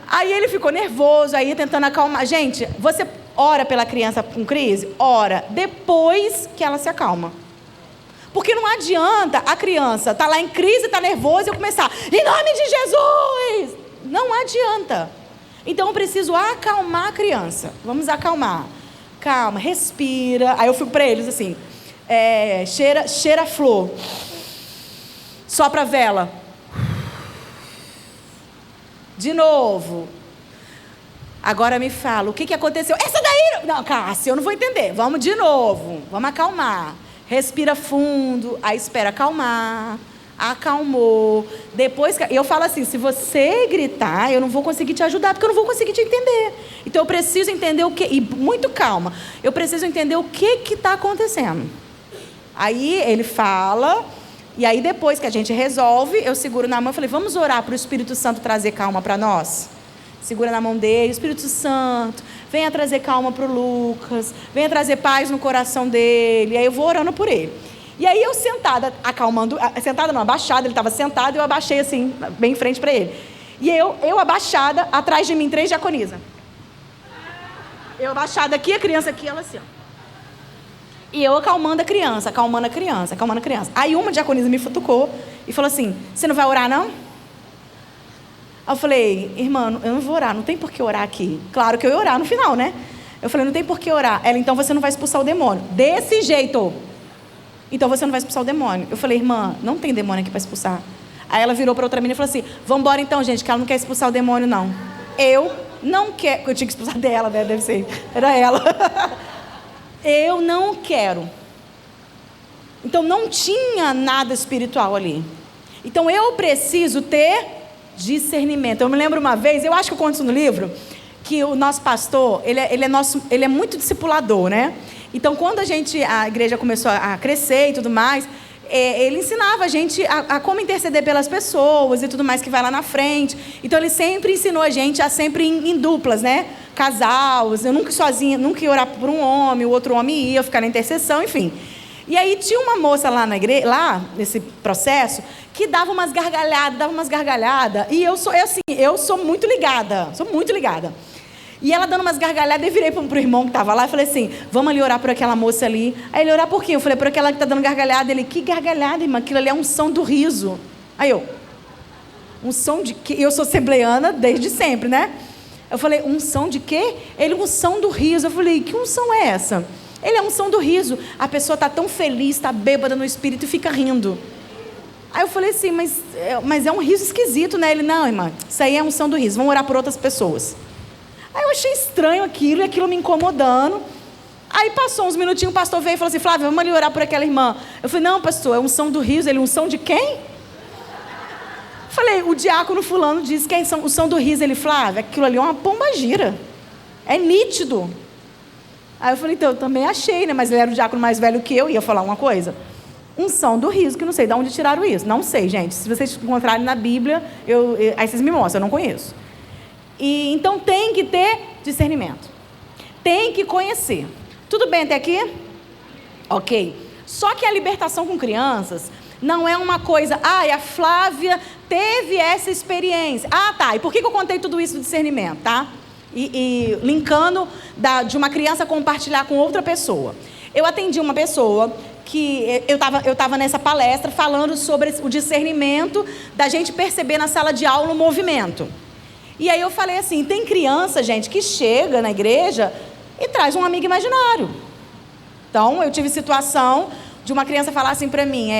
Aí ele ficou nervoso, aí tentando acalmar. Gente, você ora pela criança com crise? Ora, depois que ela se acalma. Porque não adianta a criança estar lá em crise, estar nervosa e eu começar: em nome de Jesus! Não adianta. Então eu preciso acalmar a criança. Vamos acalmar. Calma, respira. Aí eu fico para eles assim: cheira a flor. Sopra a vela. De novo. Agora me fala, o que aconteceu? Essa daí... Não, Cássia, eu não vou entender. Vamos de novo. Vamos acalmar. Respira fundo. Aí espera acalmar. Acalmou. Depois... Eu falo assim: se você gritar, eu não vou conseguir te ajudar, porque eu não vou conseguir te entender. Então eu preciso entender o que... E muito calma. Eu preciso entender o que está acontecendo. Aí ele fala... E aí depois que a gente resolve, eu seguro na mão e falei: vamos orar para o Espírito Santo trazer calma para nós? Segura na mão dele: Espírito Santo, venha trazer calma para o Lucas, venha trazer paz no coração dele. E aí eu vou orando por ele. E aí eu sentada, acalmando, sentada não, abaixada, ele estava sentado e eu abaixei assim, bem em frente para ele. E eu abaixada, atrás de mim 3 diaconisas. Eu abaixada aqui, a criança aqui, ela assim, ó. E eu acalmando a criança. Aí uma diaconisa me futucou e falou assim: você não vai orar, não? Aí eu falei: irmã, eu não vou orar, não tem por que orar aqui. Claro que eu ia orar no final, né? Eu falei: não tem por que orar. Ela: então você não vai expulsar o demônio. Desse jeito. Então você não vai expulsar o demônio. Eu falei: irmã, não tem demônio aqui para expulsar. Aí ela virou para outra menina e falou assim: vamos embora então, gente, que ela não quer expulsar o demônio, não. Eu não quero. Eu tinha que expulsar dela, né? Deve ser. Era ela. Eu não quero. Então não tinha nada espiritual ali. Então eu preciso ter discernimento. Eu me lembro uma vez, eu acho que eu conto isso no livro, que o nosso pastor, ele é muito discipulador, né? Então quando a igreja começou a crescer e tudo mais, ele ensinava a gente a como interceder pelas pessoas e tudo mais que vai lá na frente. Então ele sempre ensinou a gente a sempre em duplas, né? Casal, eu nunca sozinha, nunca ia orar por um homem, o outro homem ia ficar na intercessão, enfim. E aí tinha uma moça lá na igreja, lá nesse processo, que dava umas gargalhadas, e eu sou muito ligada. E ela dando umas gargalhadas, eu virei pro irmão que estava lá e falei assim: vamos ali orar por aquela moça ali. Aí ele: orar por quê? Eu falei: por aquela que está dando gargalhada. Ele: que gargalhada, irmã? Aquilo ali é unção do riso. Aí eu: unção de quê? Eu sou assembleiana desde sempre, né? Eu falei: unção de quê? Ele: unção do riso. Eu falei: que unção é essa? Ele: é unção do riso. A pessoa está tão feliz, está bêbada no espírito e fica rindo. Aí eu falei assim: mas é um riso esquisito, né? Ele: não, irmã, isso aí é unção do riso, vamos orar por outras pessoas. Aí eu achei estranho aquilo, e aquilo me incomodando. Aí passou uns minutinhos, o pastor veio e falou assim: Flávia, vamos ali orar por aquela irmã. Eu falei: não, pastor, é unção do riso. Ele: unção de quem? Falei: o diácono fulano disse que é unção do riso. Ele: Flávia, aquilo ali é uma pombagira, é nítido. Aí eu falei: então, eu também achei, né? Mas ele era o diácono mais velho que eu, ia falar uma coisa. Unção do riso, que não sei de onde tiraram isso. Não sei, gente. Se vocês encontrarem na Bíblia, aí vocês me mostram, eu não conheço. E então tem que ter discernimento. Tem que conhecer. Tudo bem até aqui? Ok. Só que a libertação com crianças não é uma coisa: a Flávia teve essa experiência. Tá. E por que eu contei tudo isso do discernimento, tá? E linkando de uma criança compartilhar com outra pessoa. Eu atendi uma pessoa que eu tava nessa palestra falando sobre o discernimento da gente perceber na sala de aula o movimento. E aí eu falei assim: tem criança, gente, que chega na igreja e traz um amigo imaginário. Então eu tive situação de uma criança falar assim para mim,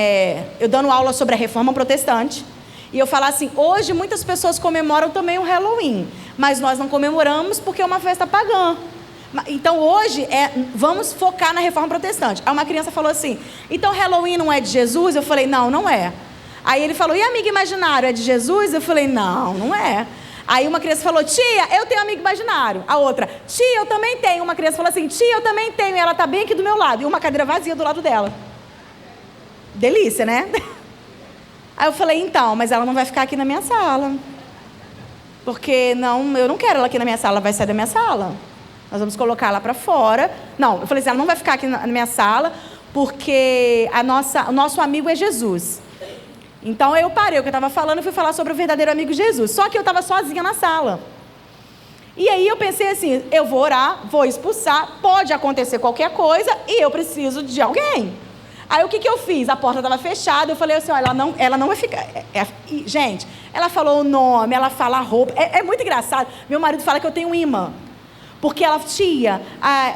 eu dando aula sobre a reforma protestante, e eu falar assim: hoje muitas pessoas comemoram também o Halloween, mas nós não comemoramos porque é uma festa pagã. Então hoje vamos focar na reforma protestante. Aí uma criança falou assim: então Halloween não é de Jesus? Eu falei: não, não é. Aí ele falou: e amigo imaginário, é de Jesus? Eu falei: não, não é. Aí uma criança falou: tia, eu tenho amigo imaginário. A outra: tia, eu também tenho. Uma criança falou assim: tia, eu também tenho. E ela está bem aqui do meu lado. E uma cadeira vazia do lado dela. Delícia, né? Aí eu falei: então, mas ela não vai ficar aqui na minha sala. Porque eu não quero ela aqui na minha sala, ela vai sair da minha sala. Nós vamos colocar ela para fora. Não, eu falei assim: ela não vai ficar aqui na minha sala, porque o nosso amigo é Jesus. Então eu parei o que eu estava falando e fui falar sobre o verdadeiro amigo Jesus. Só que eu estava sozinha na sala. E aí eu pensei assim: eu vou orar, vou expulsar, pode acontecer qualquer coisa e eu preciso de alguém. Aí o que eu fiz? A porta estava fechada, eu falei assim: olha, ela não vai ficar. Gente, ela falou o nome, ela fala a roupa. É muito engraçado. Meu marido fala que eu tenho um imã. Porque ela, tia,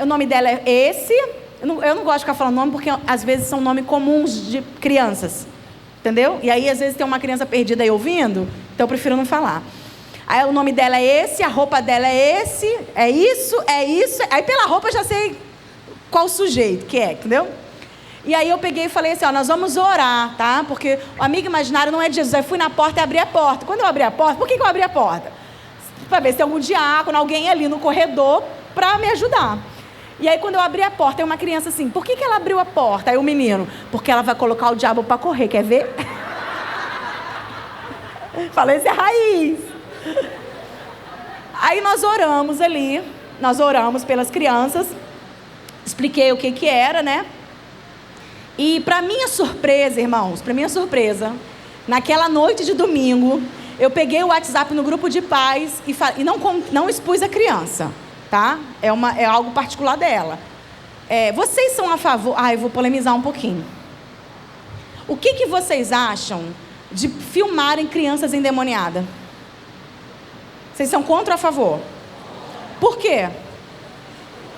o nome dela é esse. Eu não gosto de ficar falando nome, porque às vezes são nomes comuns de crianças. Entendeu? E aí às vezes tem uma criança perdida aí ouvindo, então eu prefiro não falar. Aí o nome dela é esse, a roupa dela é esse, é isso. Aí pela roupa eu já sei qual sujeito que é, entendeu? E aí eu peguei e falei assim: nós vamos orar, tá? Porque o amigo imaginário não é de Jesus. Aí fui na porta e abri a porta. Quando eu abri a porta, por que eu abri a porta? Para ver se tem algum diácono, alguém ali no corredor para me ajudar. E aí quando eu abri a porta, tem uma criança assim: por que ela abriu a porta? Aí o menino: porque ela vai colocar o diabo para correr, quer ver? Falei: isso é raiz. Aí nós oramos ali, nós oramos pelas crianças, expliquei o que era, né? E para minha surpresa, irmãos, para minha surpresa, naquela noite de domingo, eu peguei o WhatsApp no grupo de pais e não expus a criança. Tá? É algo particular dela. Vocês são a favor... eu vou polemizar um pouquinho. O que vocês acham de filmarem crianças endemoniadas? Vocês são contra ou a favor? Por quê?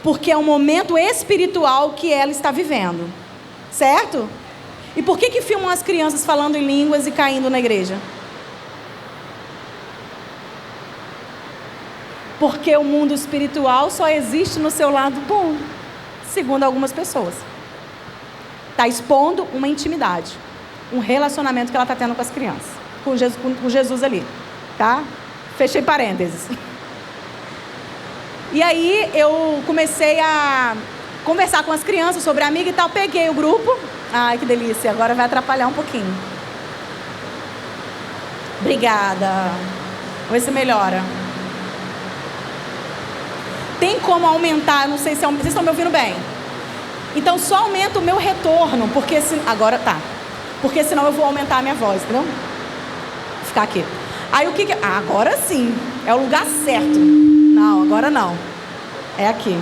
Porque é um momento espiritual que ela está vivendo. Certo? E por que filmam as crianças falando em línguas e caindo na igreja? Porque o mundo espiritual só existe no seu lado bom, segundo algumas pessoas. Está expondo uma intimidade, um relacionamento que ela está tendo com as crianças, com Jesus ali, tá? Fechei parênteses. E aí eu comecei a conversar com as crianças sobre a amiga e tal, peguei o grupo. Ai, que delícia, agora vai atrapalhar um pouquinho. Obrigada. Vamos ver se melhora. Tem como aumentar, não sei se vocês estão me ouvindo bem. Então só aumenta o meu retorno, porque agora tá. Porque senão eu vou aumentar a minha voz, entendeu? Vou ficar aqui. Aí o que agora sim, é o lugar certo. Não, agora não. É aqui.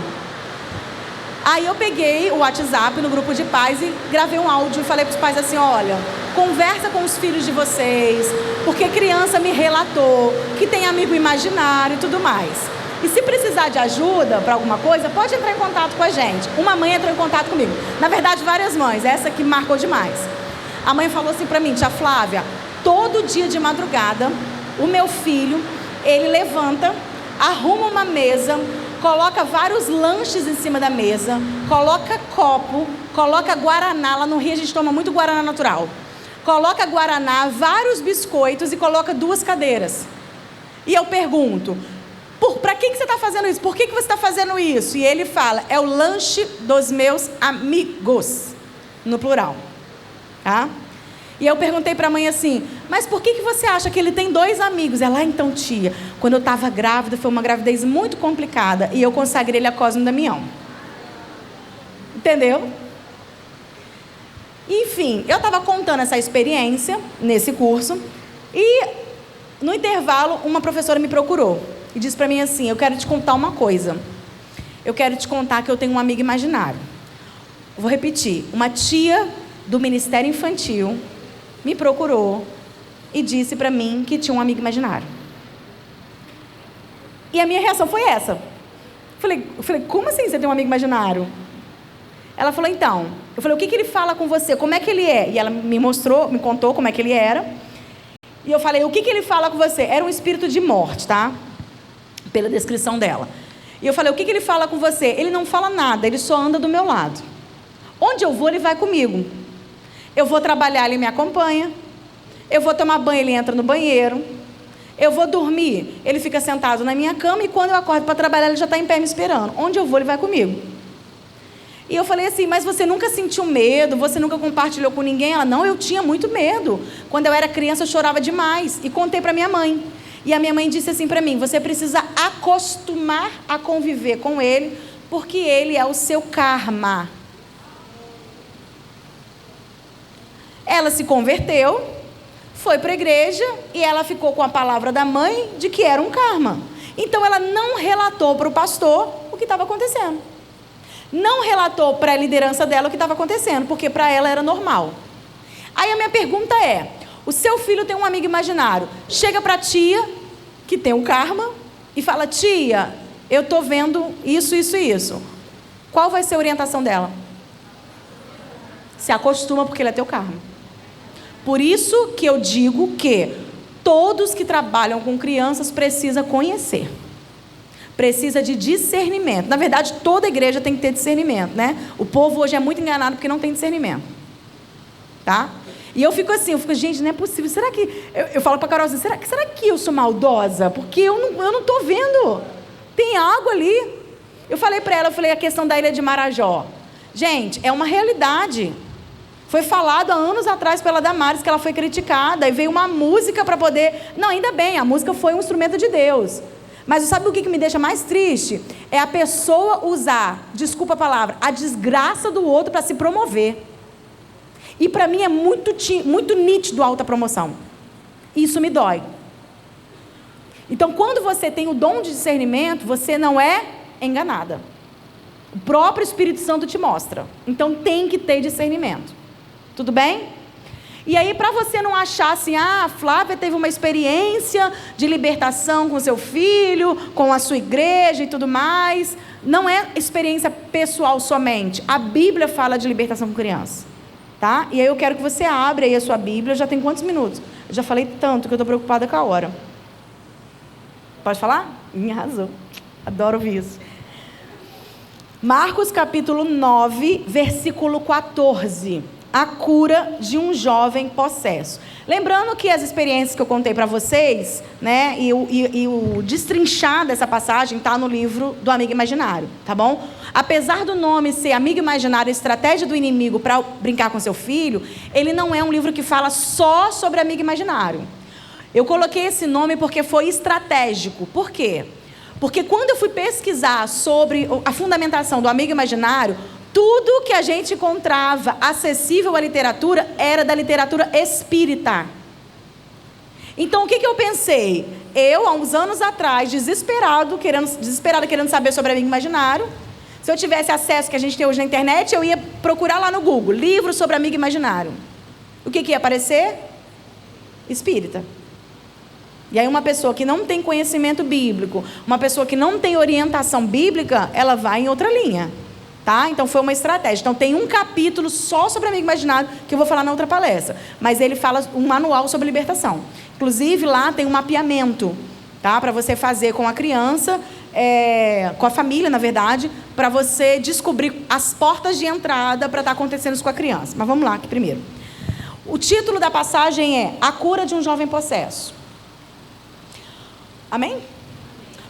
Aí eu peguei o WhatsApp no grupo de pais e gravei um áudio e falei para os pais assim, olha, conversa com os filhos de vocês, porque criança me relatou que tem amigo imaginário e tudo mais. E se precisar de ajuda para alguma coisa, pode entrar em contato com a gente. Uma mãe entrou em contato comigo. Na verdade, várias mães. Essa que marcou demais. A mãe falou assim para mim, tia Flávia, todo dia de madrugada, o meu filho, ele levanta, arruma uma mesa, coloca vários lanches em cima da mesa, coloca copo, coloca guaraná. Lá no Rio a gente toma muito guaraná natural. Coloca guaraná, vários biscoitos e coloca 2 cadeiras. E eu pergunto, para que você está fazendo isso? Por que você está fazendo isso? E ele fala, é o lanche dos meus amigos, no plural. Tá? E eu perguntei para a mãe assim, mas por que você acha que ele tem 2 amigos? Ela, então tia, quando eu estava grávida, foi uma gravidez muito complicada, e eu consagrei ele a Cosme e Damião. Entendeu? Enfim, eu estava contando essa experiência nesse curso, e no intervalo, uma professora me procurou. E disse para mim assim, eu quero te contar uma coisa. Eu quero te contar que eu tenho um amigo imaginário. Vou repetir. Uma tia do Ministério Infantil me procurou e disse para mim que tinha um amigo imaginário. E a minha reação foi essa. Eu falei, como assim você tem um amigo imaginário? Ela falou, então. Eu falei, o que ele fala com você? Como é que ele é? E ela me contou como é que ele era. E eu falei, o que ele fala com você? Era um espírito de morte, tá? Pela descrição dela. E eu falei, o que ele fala com você? Ele não fala nada, ele só anda do meu lado. Onde eu vou, ele vai comigo. Eu vou trabalhar, ele me acompanha. Eu vou tomar banho, ele entra no banheiro. Eu vou dormir, ele fica sentado na minha cama. E quando eu acordo para trabalhar, ele já está em pé me esperando. Onde eu vou, ele vai comigo. E eu falei assim, mas você nunca sentiu medo? Você nunca compartilhou com ninguém? Ela, não, eu tinha muito medo. Quando eu era criança, eu chorava demais. E contei para minha mãe. E a minha mãe disse assim para mim, você precisa acostumar a conviver com ele, porque ele é o seu karma. Ela se converteu, foi para a igreja e ela ficou com a palavra da mãe de que era um karma. Então ela não relatou para o pastor o que estava acontecendo. Não relatou para a liderança dela o que estava acontecendo, porque para ela era normal. Aí a minha pergunta é, o seu filho tem um amigo imaginário, chega para a tia, que tem um karma, e fala, tia, eu estou vendo isso, isso e isso. Qual vai ser a orientação dela? Se acostuma, porque ele é teu karma. Por isso que eu digo que todos que trabalham com crianças precisam conhecer. Precisa de discernimento. Na verdade, toda igreja tem que ter discernimento, né? O povo hoje é muito enganado porque não tem discernimento. Tá? E eu fico assim, gente, não é possível. Será que... Eu falo para a Carol assim, será que eu sou maldosa? Porque eu não estou vendo. Tem algo ali. Eu falei para ela, a questão da ilha de Marajó. Gente, é uma realidade. Foi falado há anos atrás pela Damares que ela foi criticada. E veio uma música para poder... Não, ainda bem, a música foi um instrumento de Deus. Mas sabe o que me deixa mais triste? É a pessoa usar, desculpa a palavra, a desgraça do outro para se promover. E para mim é muito nítido a alta promoção. Isso me dói. Então, quando você tem o dom de discernimento, você não é enganada. O próprio Espírito Santo te mostra. Então, tem que ter discernimento. Tudo bem? E aí, para você não achar assim, a Flávia teve uma experiência de libertação com seu filho, com a sua igreja e tudo mais. Não é experiência pessoal somente. A Bíblia fala de libertação com criança. tá? E aí eu quero que você abra aí a sua Bíblia. Já tem quantos minutos? Eu já falei tanto que eu estou preocupada com a hora. Pode falar? Arrasou. Adoro ouvir isso. Marcos capítulo 9, versículo 14. A cura de um jovem possesso. Lembrando que as experiências que eu contei para vocês, né, e o destrinchar dessa passagem está no livro do Amigo Imaginário, tá bom? Apesar do nome ser Amigo Imaginário, Estratégia do Inimigo para brincar com seu filho, ele não é um livro que fala só sobre amigo imaginário. Eu coloquei esse nome porque foi estratégico. Por quê? Porque quando eu fui pesquisar sobre a fundamentação do amigo imaginário, tudo que a gente encontrava acessível à literatura era da literatura espírita. Então, o que eu pensei? Eu, há uns anos atrás, desesperada querendo saber sobre amigo imaginário. Se eu tivesse acesso que a gente tem hoje na internet, eu ia procurar lá no Google, livro sobre amigo imaginário. O que ia aparecer? Espírita. E aí uma pessoa que não tem conhecimento bíblico, uma pessoa que não tem orientação bíblica, ela vai em outra linha. Tá? Então foi uma estratégia. Então tem um capítulo só sobre amigo imaginário que eu vou falar na outra palestra. Mas ele fala um manual sobre libertação. Inclusive lá tem um mapeamento, tá? Para você fazer com a criança, com a família, na verdade, para você descobrir as portas de entrada para estar acontecendo isso com a criança. Mas vamos lá aqui primeiro. O título da passagem é A Cura de um Jovem Possesso. Amém?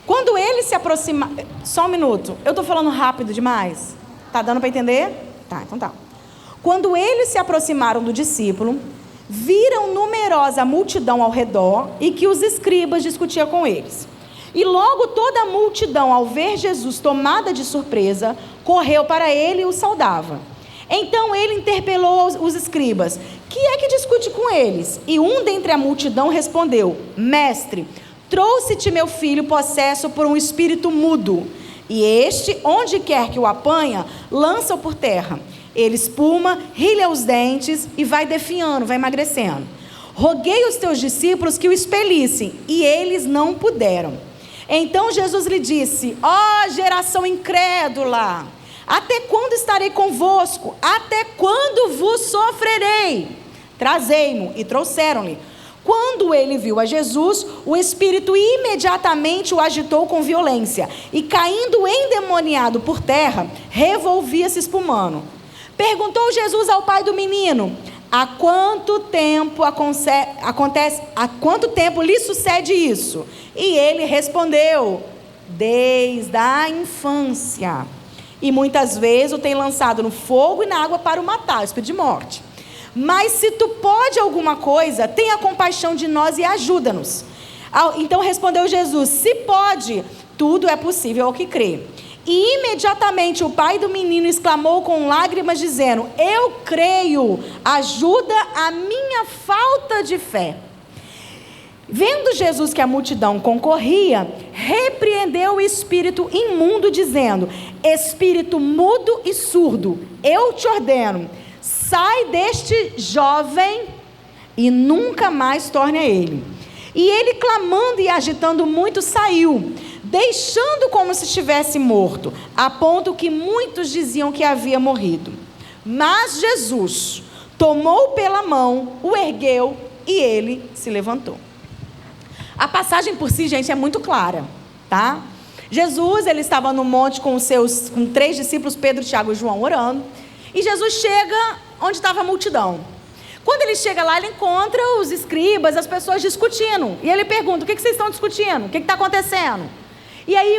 Quando ele se aproxima... Só um minuto. Eu estou falando rápido demais? Tá dando para entender? Tá, então tá. Quando eles se aproximaram do discípulo, viram numerosa multidão ao redor e que os escribas discutiam com eles. E logo toda a multidão, ao ver Jesus tomada de surpresa, correu para ele e o saudava. Então ele interpelou os escribas: que é que discute com eles? E um dentre a multidão respondeu: Mestre, trouxe-te meu filho possesso por um espírito mudo. E este, onde quer que o apanha, lança-o por terra. Ele espuma, rilha os dentes e vai definhando, vai emagrecendo. Roguei aos teus discípulos que o expelissem, e eles não puderam. Então Jesus lhe disse: ó geração incrédula, até quando estarei convosco? Até quando vos sofrerei? Trazei-mo. E trouxeram-lhe. Quando ele viu a Jesus, o espírito imediatamente o agitou com violência, e caindo endemoniado por terra, revolvia-se espumando. Perguntou Jesus ao pai do menino: há quanto tempo lhe sucede isso? E ele respondeu: desde a infância. E muitas vezes o tem lançado no fogo e na água para o matar, o espírito de morte. Mas se tu pode alguma coisa, tenha compaixão de nós e ajuda-nos. Então respondeu Jesus: se pode, tudo é possível ao que crê. E imediatamente o pai do menino exclamou com lágrimas, dizendo: eu creio, ajuda a minha falta de fé. Vendo Jesus que a multidão concorria, repreendeu o espírito imundo, dizendo: espírito mudo e surdo, eu te ordeno, sai deste jovem e nunca mais torne a ele. E ele, clamando e agitando muito, saiu, deixando como se estivesse morto, a ponto que muitos diziam que havia morrido. Mas Jesus tomou pela mão, o ergueu e ele se levantou. A passagem por si, gente, é muito clara, tá? Jesus, ele estava no monte com 3 discípulos, Pedro, Tiago e João, orando. E Jesus chega onde estava a multidão. Quando ele chega lá, ele encontra os escribas, as pessoas discutindo. E ele pergunta: o que vocês estão discutindo? O que está acontecendo? E aí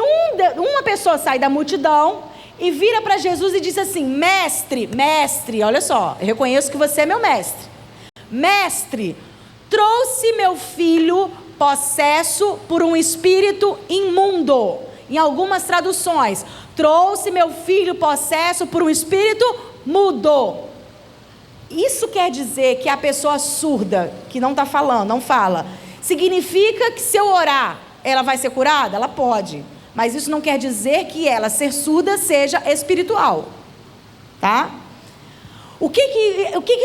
uma pessoa sai da multidão e vira para Jesus e diz assim: mestre, olha só, eu reconheço que você é meu mestre. Mestre, trouxe meu filho possesso por um espírito imundo. Em algumas traduções, trouxe meu filho possesso por um espírito mudo. Isso quer dizer que a pessoa surda, que não está falando, não fala, significa que se eu orar, ela vai ser curada? Ela pode. Mas isso não quer dizer que ela, ser surda, seja espiritual. Tá? O que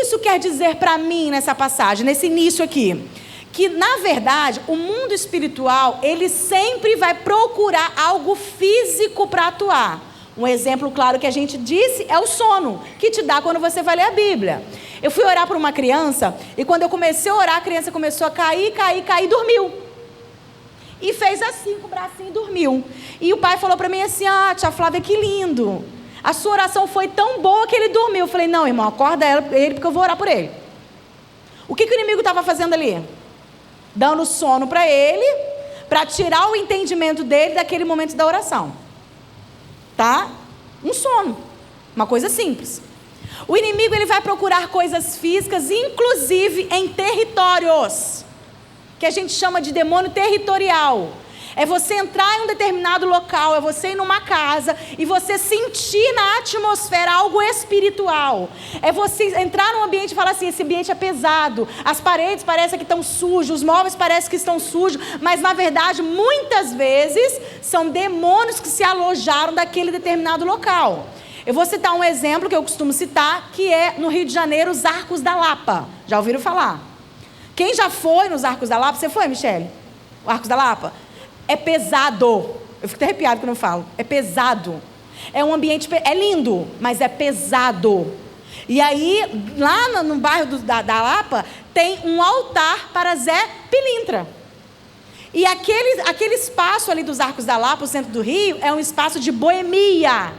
isso quer dizer para mim nessa passagem, nesse início aqui? Que, na verdade, o mundo espiritual, ele sempre vai procurar algo físico para atuar. Um exemplo claro que a gente disse é o sono, que te dá quando você vai ler a Bíblia. Eu fui orar por uma criança, e quando eu comecei a orar, a criança começou a cair, e dormiu. E fez assim com o bracinho e dormiu. E o pai falou para mim assim: tia Flávia, que lindo. A sua oração foi tão boa que ele dormiu. Eu falei: não, irmão, acorda ele porque eu vou orar por ele. O que o inimigo estava fazendo ali? Dando sono para ele, para tirar o entendimento dele daquele momento da oração. Tá? Um sono. Uma coisa simples. O inimigo, ele vai procurar coisas físicas, inclusive em territórios, que a gente chama de demônio territorial. É você entrar em um determinado local, é você ir numa casa e você sentir na atmosfera algo espiritual. É você entrar num ambiente e falar assim: esse ambiente é pesado, as paredes parecem que estão sujas, os móveis parecem que estão sujos, mas na verdade, muitas vezes, são demônios que se alojaram daquele determinado local. Eu vou citar um exemplo que eu costumo citar, que é no Rio de Janeiro, os Arcos da Lapa. Já ouviram falar? Quem já foi nos Arcos da Lapa? Você foi, Michele? O Arcos da Lapa? É pesado. Eu fico até arrepiado quando eu falo. É pesado. É um ambiente... É lindo, mas é pesado. E aí, lá no bairro da Lapa, tem um altar para Zé Pilintra. E aquele espaço ali dos Arcos da Lapa, o centro do Rio, é um espaço de boemia.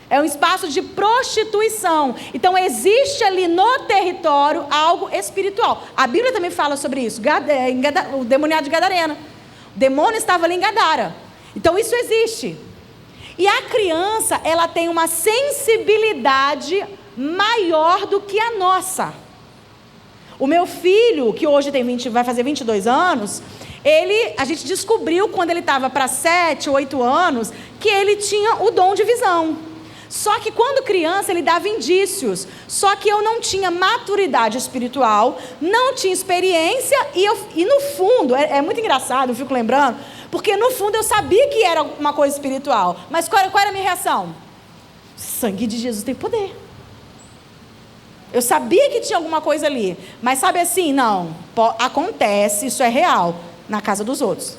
É um espaço de prostituição. Então, existe ali no território algo espiritual. A Bíblia também fala sobre isso. O demoniado de Gadarena. O demônio estava ali em Gadara. Então, isso existe. E a criança, ela tem uma sensibilidade maior do que a nossa. O meu filho, que hoje vai fazer 22 anos, a gente descobriu quando ele estava para 7, 8 anos, que ele tinha o dom de visão. Só que quando criança ele dava indícios, só que eu não tinha maturidade espiritual, não tinha experiência, e no fundo, é muito engraçado, eu fico lembrando, porque no fundo eu sabia que era uma coisa espiritual, mas qual era a minha reação? O sangue de Jesus tem poder. Eu sabia que tinha alguma coisa ali, mas sabe assim, não, acontece, isso é real, na casa dos outros,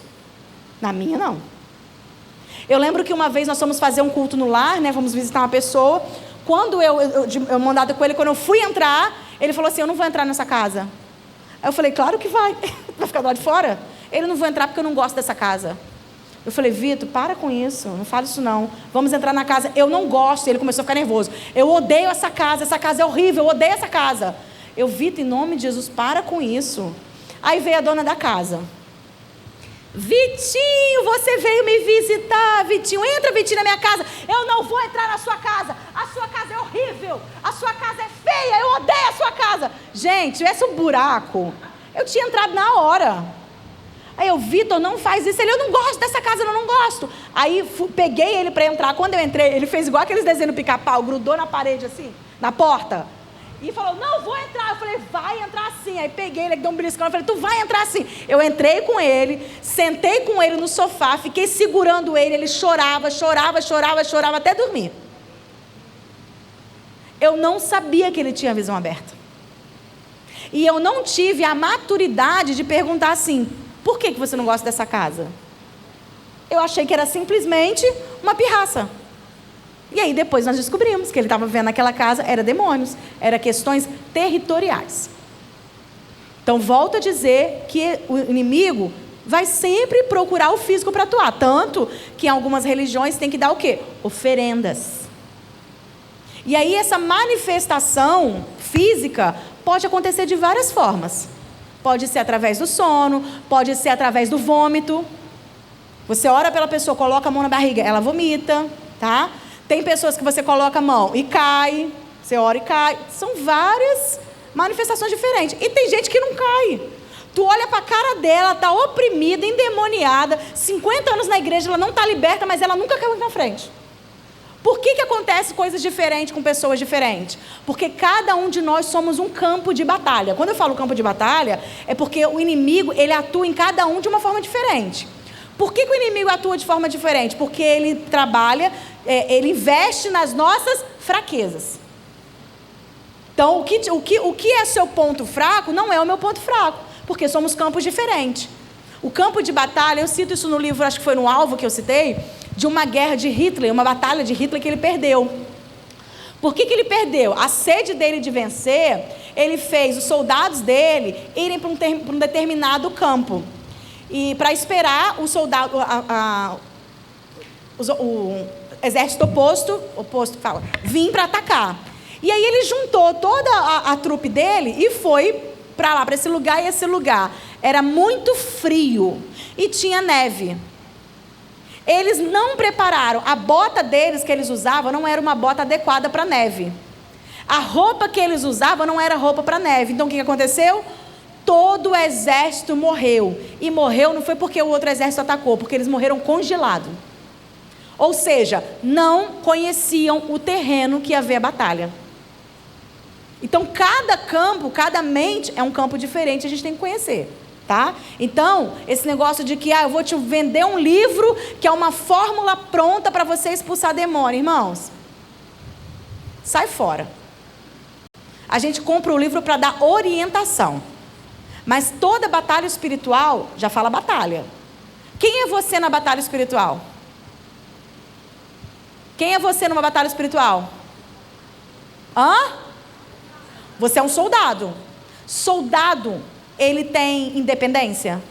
na minha não. Eu lembro que uma vez nós fomos fazer um culto no lar, né? Vamos visitar uma pessoa. Quando eu mandada com ele, quando eu fui entrar, ele falou assim: eu não vou entrar nessa casa. Aí eu falei: claro que vai. Vai ficar do lado de fora? Ele: não vou entrar porque eu não gosto dessa casa. Eu falei: Vitor, para com isso, não fala isso não. Vamos entrar na casa. Eu não gosto. Ele começou a ficar nervoso. Eu odeio essa casa é horrível, eu odeio essa casa. Eu: Vitor, em nome de Jesus, para com isso. Aí veio a dona da casa. Vitinho, você veio me visitar, Vitinho, entra, Vitinho, na minha casa. Eu não vou entrar na sua casa, a sua casa é horrível, a sua casa é feia, eu odeio a sua casa. Gente, tivesse um buraco, eu tinha entrado na hora. Aí eu: Vitor, não faz isso. Ele: eu não gosto dessa casa, eu não gosto. Aí peguei ele para entrar. Quando eu entrei, ele fez igual aqueles desenhos do pica-pau, grudou na parede assim, na porta, e falou: não, vou entrar. Eu falei: vai entrar sim. Aí peguei ele, deu um beliscão, eu falei: tu vai entrar sim. Eu entrei com ele, sentei com ele no sofá, fiquei segurando ele chorava até dormir. Eu não sabia que ele tinha a visão aberta. E eu não tive a maturidade de perguntar assim: por que você não gosta dessa casa? Eu achei que era simplesmente uma pirraça. E aí depois nós descobrimos que ele estava vendo naquela casa, era demônios, era questões territoriais. Então volto a dizer que o inimigo vai sempre procurar o físico para atuar. Tanto que em algumas religiões tem que dar o quê? Oferendas. E aí essa manifestação física pode acontecer de várias formas. Pode ser através do sono, pode ser através do vômito. Você ora pela pessoa, coloca a mão na barriga, ela vomita, tá? Tem pessoas que você coloca a mão e cai, você ora e cai. São várias manifestações diferentes. E tem gente que não cai. Tu olha para a cara dela, está oprimida, endemoniada, 50 anos na igreja, ela não está liberta, mas ela nunca caiu na frente. Por que acontece coisas diferentes com pessoas diferentes? Porque cada um de nós somos um campo de batalha. Quando eu falo campo de batalha, é porque o inimigo, ele atua em cada um de uma forma diferente. Por que o inimigo atua de forma diferente? Porque ele trabalha, ele investe nas nossas fraquezas. Então, o que é seu ponto fraco não é o meu ponto fraco, porque somos campos diferentes. O campo de batalha, eu cito isso no livro, acho que foi no Alvo que eu citei, de uma guerra de Hitler, uma batalha de Hitler que ele perdeu. Por que ele perdeu? A sede dele de vencer, ele fez os soldados dele irem para um determinado campo. E para esperar o soldado, o exército oposto vir para atacar. E aí ele juntou toda a trupe dele e foi para lá, para esse lugar, e esse lugar era muito frio e tinha neve. Eles não prepararam, a bota deles que eles usavam não era uma bota adequada para neve. A roupa que eles usavam não era roupa para neve. Então o que aconteceu? Todo o exército morreu. E morreu não foi porque o outro exército atacou, porque eles morreram congelados. Ou seja, não conheciam o terreno que ia haver a batalha. Então cada campo, cada mente é um campo diferente, a gente tem que conhecer. Tá? Então, esse negócio de que eu vou te vender um livro que é uma fórmula pronta para você expulsar demônio, irmãos, sai fora. A gente compra o livro para dar orientação, mas toda batalha espiritual já fala batalha. Quem é você na batalha espiritual? Quem é você numa batalha espiritual? Você é um soldado. Soldado, ele tem independência?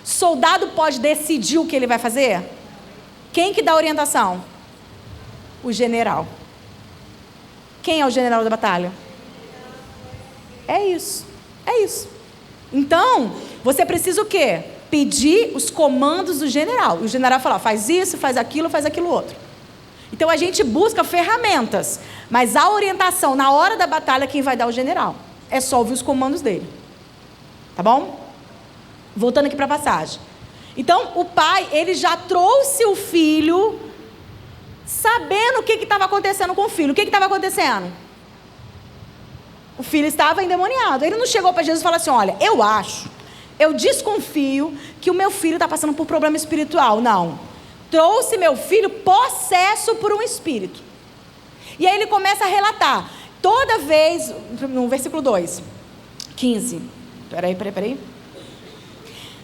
Soldado pode decidir o que ele vai fazer? Quem que dá orientação? O general. Quem é o general da batalha? É isso. Então, você precisa o quê? Pedir os comandos do general. O general fala, faz isso, faz aquilo outro. Então a gente busca ferramentas, mas a orientação na hora da batalha quem vai dar é o general. É só ouvir os comandos dele. Tá bom? Voltando aqui para a passagem. Então, o pai, ele já trouxe o filho, sabendo o que estava acontecendo com o filho. O que estava acontecendo? O filho estava endemoniado. Ele não chegou para Jesus e falou assim, olha, eu desconfio que o meu filho está passando por problema espiritual. Não. Trouxe meu filho possesso por um espírito. E aí ele começa a relatar. Toda vez, no versículo 2, 15... Peraí.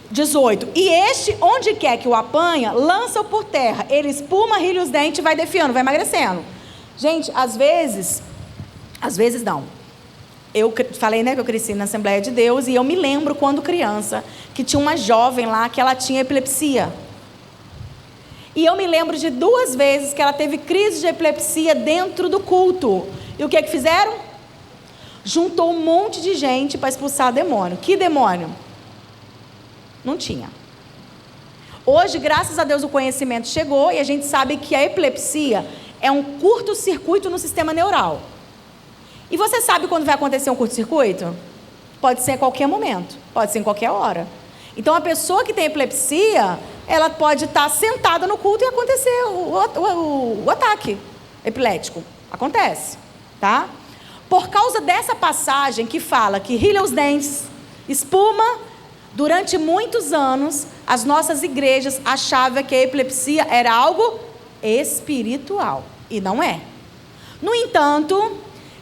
18. E este, onde quer que o apanha, lança-o por terra. Ele espuma, rilha os dentes, vai defiando, vai emagrecendo. Gente, às vezes não. Eu falei, né, que eu cresci na Assembleia de Deus, e eu me lembro quando criança, que tinha uma jovem lá, que ela tinha epilepsia. E eu me lembro de 2 vezes que ela teve crise de epilepsia dentro do culto. E o que fizeram? Juntou um monte de gente para expulsar demônio. Que demônio? Não tinha. Hoje, graças a Deus, o conhecimento chegou e a gente sabe que a epilepsia é um curto-circuito no sistema neural. E você sabe quando vai acontecer um curto-circuito? Pode ser a qualquer momento, pode ser em qualquer hora. Então, a pessoa que tem epilepsia, ela pode estar sentada no culto e acontecer o ataque epilético. Acontece, tá? Por causa dessa passagem que fala que rilha os dentes, espuma, durante muitos anos, as nossas igrejas achavam que a epilepsia era algo espiritual. E não é. No entanto,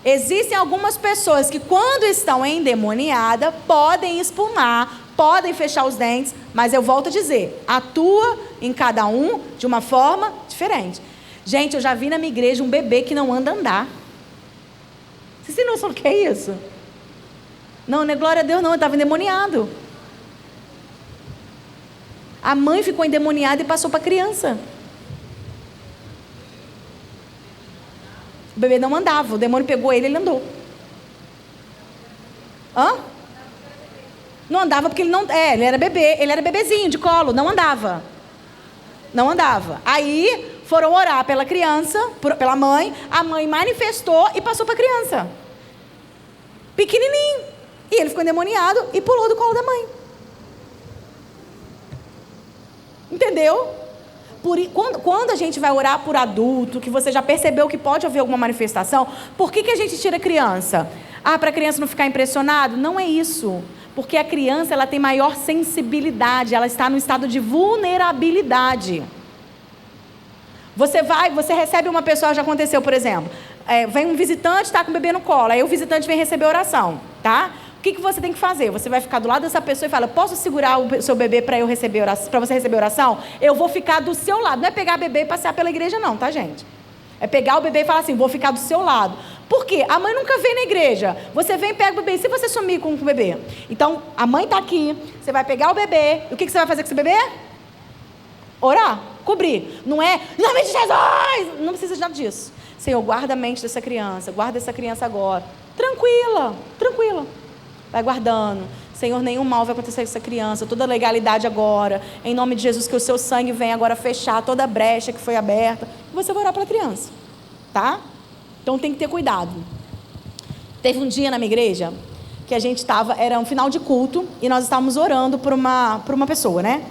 existem algumas pessoas que quando estão endemoniadas, podem espumar, podem fechar os dentes, mas eu volto a dizer, atua em cada um de uma forma diferente. Gente, eu já vi na minha igreja um bebê que não anda a andar. Vocês têm noção do que é isso? Não é glória a Deus não, ele estava endemoniado. A mãe ficou endemoniada e passou para a criança. O bebê não andava, o demônio pegou ele e ele andou. Não andava porque ele ele era bebê, ele era bebezinho de colo, não andava. Aí foram orar pela criança, pela mãe, a mãe manifestou e passou para a criança. Pequenininho. E ele ficou endemoniado e pulou do colo da mãe. Entendeu? Quando a gente vai orar por adulto, que você já percebeu que pode haver alguma manifestação, por que a gente tira a criança? Para a criança não ficar impressionada? Não é isso. Porque a criança ela tem maior sensibilidade, ela está no estado de vulnerabilidade. Você recebe uma pessoa, já aconteceu, por exemplo, vem um visitante, está com o bebê no colo, aí o visitante vem receber oração, tá? que você tem que fazer? Você vai ficar do lado dessa pessoa e fala: posso segurar o seu bebê para você receber oração? Eu vou ficar do seu lado. Não é pegar bebê e passear pela igreja não, tá, gente? É pegar o bebê e falar assim: vou ficar do seu lado. Por quê? A mãe nunca vem na igreja. Você vem e pega o bebê. E se você sumir com o bebê? Então, a mãe está aqui, você vai pegar o bebê. E o que você vai fazer com esse bebê? Orar, cobrir. Não é, em nome de Jesus! Não precisa de nada disso. Senhor, guarda a mente dessa criança. Guarda essa criança agora. Tranquila, tranquila. Vai guardando. Senhor, nenhum mal vai acontecer com essa criança. Toda legalidade agora. Em nome de Jesus, que o seu sangue venha agora fechar toda a brecha que foi aberta. E você vai orar para a criança. Tá? Então tem que ter cuidado. Teve um dia na minha igreja que a gente estava, era um final de culto, e nós estávamos orando por uma pessoa, né?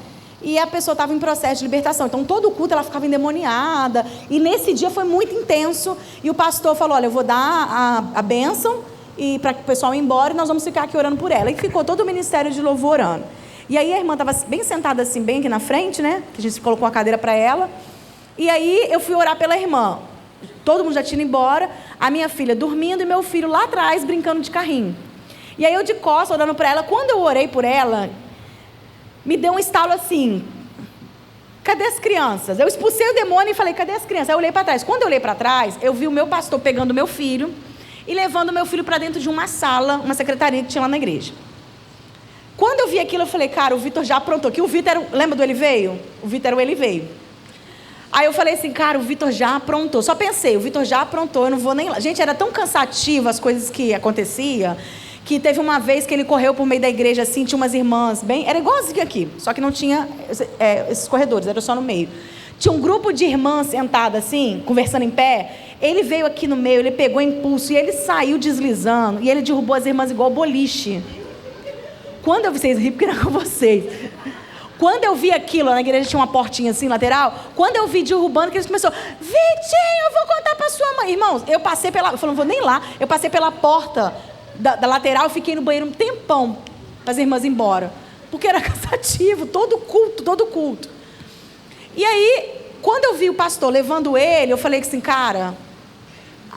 E a pessoa estava em processo de libertação. Então todo o culto ela ficava endemoniada. E nesse dia foi muito intenso. E o pastor falou: olha, eu vou dar a bênção e para o pessoal ir embora, e nós vamos ficar aqui orando por ela. E ficou todo o ministério de louvor orando. E aí a irmã estava bem sentada assim, bem aqui na frente, né? Que a gente colocou uma cadeira para ela. E aí eu fui orar pela irmã. Todo mundo já tinha ido embora, a minha filha dormindo e meu filho lá atrás brincando de carrinho. E aí eu de costas orando para ela. Quando eu orei por ela, me deu um estalo assim: cadê as crianças? Eu expulsei o demônio e falei: cadê as crianças? Aí eu olhei para trás. Quando eu olhei para trás, eu vi o meu pastor pegando o meu filho e levando o meu filho para dentro de uma sala, uma secretaria que tinha lá na igreja. Quando eu vi aquilo, eu falei: cara, o Vitor já aprontou. Que o Vitor, lembra do Ele Veio? O Vitor era o Ele Veio. Aí eu falei assim: cara, o Vitor já aprontou. Só pensei, o Vitor já aprontou, eu não vou nem lá. Gente, era tão cansativo as coisas que aconteciam, que teve uma vez que ele correu por meio da igreja assim, tinha umas irmãs, bem, era igualzinho aqui, só que não tinha esses corredores, era só no meio. Tinha um grupo de irmãs sentadas assim, conversando em pé. Ele veio aqui no meio, ele pegou impulso e ele saiu deslizando, e ele derrubou as irmãs igual boliche. Quando eu vi, vocês riram porque era com vocês. Quando eu vi aquilo, na igreja tinha uma portinha assim, lateral. Quando eu vi derrubando, que eles começaram: Vitinho, eu vou contar para sua mãe. Irmãos, eu passei pela... Eu falei: não vou nem lá. Eu passei pela porta da lateral, fiquei no banheiro um tempão para as irmãs ir embora. Porque era cansativo, todo culto. E aí, quando eu vi o pastor levando ele, eu falei assim: cara,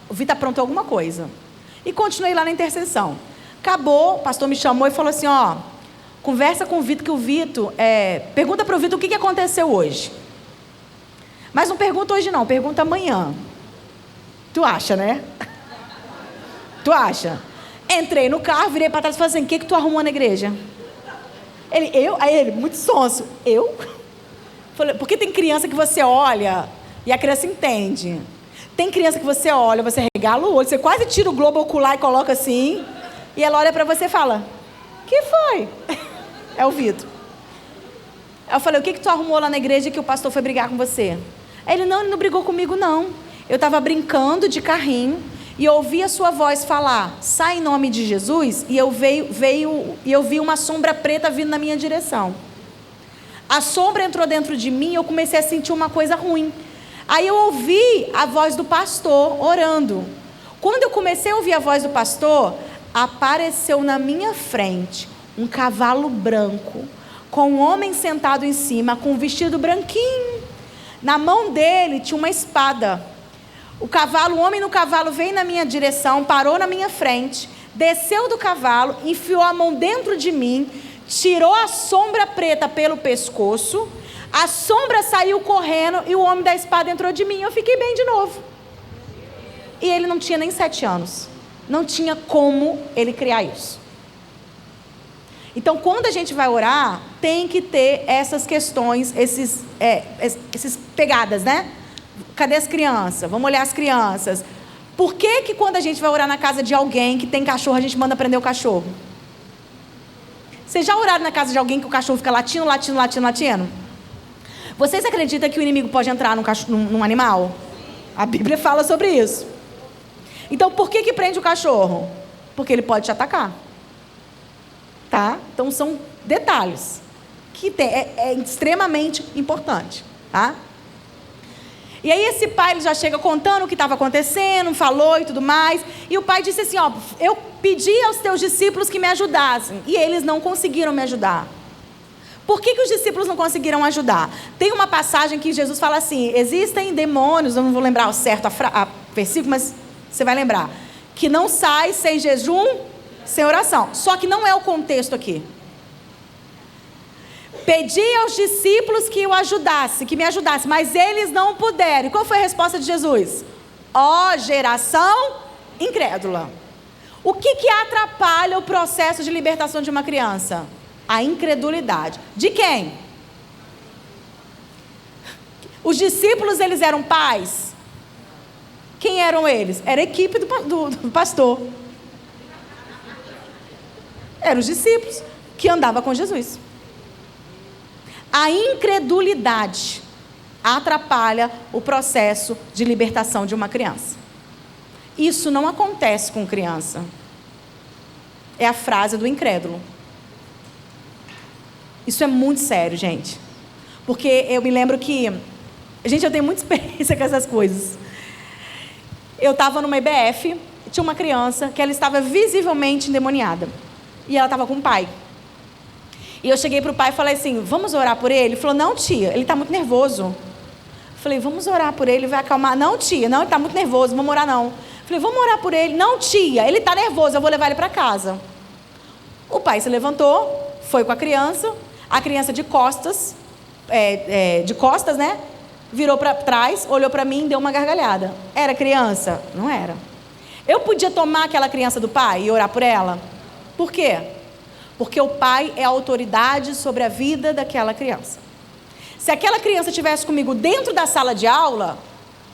o Vitor aprontou alguma coisa. E continuei lá na intercessão. Acabou, o pastor me chamou e falou assim: ó... conversa com o Vitor, que o Vitor... pergunta para o Vitor o que aconteceu hoje. Mas não pergunta hoje não, pergunta amanhã. Tu acha, né? Tu acha? Entrei no carro, virei para trás e falei assim: o que tu arrumou na igreja? Aí ele, muito sonso. Eu? Falei: porque tem criança que você olha e a criança entende. Tem criança que você olha, você regala o olho, você quase tira o globo ocular e coloca assim, e ela olha para você e fala: que foi? É o Vitor. Eu falei: o que tu arrumou lá na igreja que o pastor foi brigar com você? Aí ele não brigou comigo não. Eu estava brincando de carrinho e ouvi a sua voz falar: sai em nome de Jesus, e eu vi uma sombra preta vindo na minha direção. A sombra entrou dentro de mim e eu comecei a sentir uma coisa ruim. Aí eu ouvi a voz do pastor orando. Quando eu comecei a ouvir a voz do pastor, apareceu na minha frente um cavalo branco, com um homem sentado em cima, com um vestido branquinho. Na mão dele tinha uma espada. O homem no cavalo veio na minha direção, parou na minha frente, desceu do cavalo, enfiou a mão dentro de mim, tirou a sombra preta pelo pescoço, a sombra saiu correndo e o homem da espada entrou de mim. Eu fiquei bem de novo. E ele não tinha nem 7 anos. Não tinha como ele criar isso. Então, quando a gente vai orar, tem que ter essas questões, esses pegadas, né? Cadê as crianças? Vamos olhar as crianças. Por que quando a gente vai orar na casa de alguém que tem cachorro, a gente manda prender o cachorro? Vocês já oraram na casa de alguém que o cachorro fica latindo? Vocês acreditam que o inimigo pode entrar num animal? A Bíblia fala sobre isso. Então, por que prende o cachorro? Porque ele pode te atacar. Tá? Então, são detalhes que é extremamente importante. Tá? E aí, esse pai ele já chega contando o que estava acontecendo, falou e tudo mais. E o pai disse assim: ó, eu pedi aos teus discípulos que me ajudassem. E eles não conseguiram me ajudar. Por que os discípulos não conseguiram ajudar? Tem uma passagem que Jesus fala assim: existem demônios, eu não vou lembrar certo a versículo, mas você vai lembrar, que não sai sem jejum sem oração. Só que não é o contexto aqui. Pedi aos discípulos que o ajudasse, que me ajudasse, mas eles não puderam. E qual foi a resposta de Jesus? Ó geração incrédula. O que atrapalha o processo de libertação de uma criança? A incredulidade. De quem? Os discípulos, eles eram pais? Quem eram eles? Era a equipe do pastor. Eram os discípulos que andavam com Jesus. A incredulidade atrapalha o processo de libertação de uma criança. Isso não acontece com criança. É a frase do incrédulo. Isso é muito sério, gente. Porque eu me lembro que... Gente, eu tenho muita experiência com essas coisas. Eu estava numa IBF, tinha uma criança que ela estava visivelmente endemoniada. E ela estava com o pai. E eu cheguei para o pai e falei assim, vamos orar por ele? Ele falou, não, tia, ele está muito nervoso. Falei, vamos orar por ele, vai acalmar. Não, tia, não, ele está muito nervoso, vamos orar não. Falei, vamos orar por ele. Não, tia, ele está nervoso, eu vou levar ele para casa. O pai se levantou, foi com a criança de costas, né? Virou para trás, olhou para mim e deu uma gargalhada. Era criança? Não era. Eu podia tomar aquela criança do pai e orar por ela? Por quê? Porque o pai é a autoridade sobre a vida daquela criança. Se aquela criança estivesse comigo dentro da sala de aula,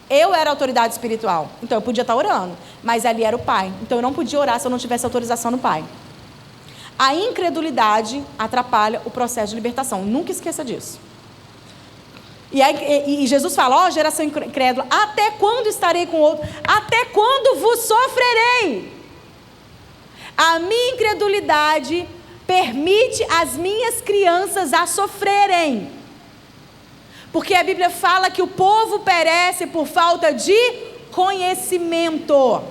eu era a autoridade espiritual. Então eu podia estar orando, mas ali era o pai. Então eu não podia orar se eu não tivesse autorização do pai. A incredulidade atrapalha o processo de libertação. Nunca esqueça disso. E Jesus fala, ó geração incrédula, até quando estarei com outro? Até quando vos sofrerei? A minha incredulidade permite as minhas crianças a sofrerem. Porque a Bíblia fala que o povo perece por falta de conhecimento.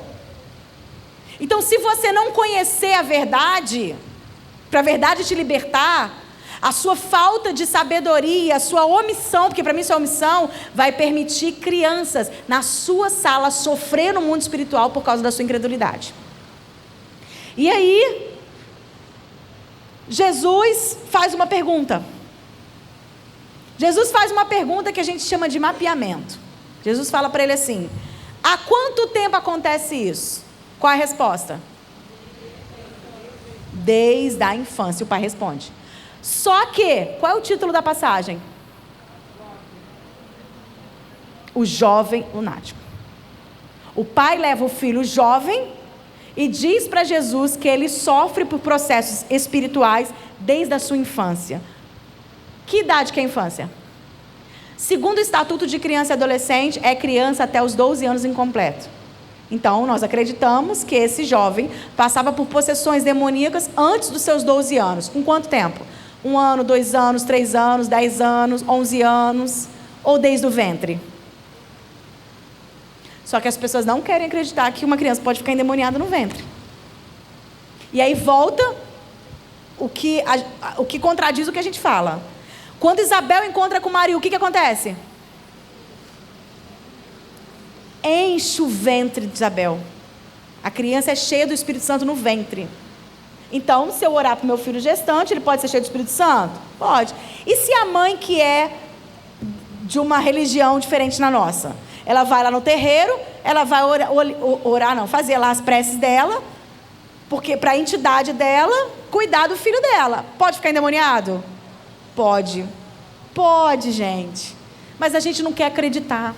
Então, se você não conhecer a verdade, para a verdade te libertar, a sua falta de sabedoria, a sua omissão, porque para mim isso é omissão, vai permitir crianças na sua sala sofrer no mundo espiritual por causa da sua incredulidade. E aí, Jesus faz uma pergunta. Jesus faz uma pergunta que a gente chama de mapeamento. Jesus fala para ele assim, há quanto tempo acontece isso? Qual é a resposta? Desde a infância, o pai responde. Só que, qual é o título da passagem? O jovem lunático. O pai leva o filho jovem e diz para Jesus que ele sofre por processos espirituais desde a sua infância. Que idade que é a infância? Segundo o Estatuto de Criança e Adolescente, é criança até os 12 anos incompleto. Então, nós acreditamos que esse jovem passava por possessões demoníacas antes dos seus 12 anos. Com quanto tempo? 1 ano, 2 anos, 3 anos, 10 anos, 11 anos, ou desde o ventre? Só que as pessoas não querem acreditar que uma criança pode ficar endemoniada no ventre. E aí volta o que contradiz o que a gente fala. Quando Isabel encontra com Maria, o que acontece? Enche o ventre de Isabel. A criança é cheia do Espírito Santo no ventre. Então, se eu orar para o meu filho gestante, ele pode ser cheio do Espírito Santo? Pode. E se a mãe que é de uma religião diferente na nossa? Ela vai lá no terreiro, ela vai fazer lá as preces dela, porque para a entidade dela, cuidar do filho dela. Pode ficar endemoniado? Pode. Pode, gente. Mas a gente não quer acreditar.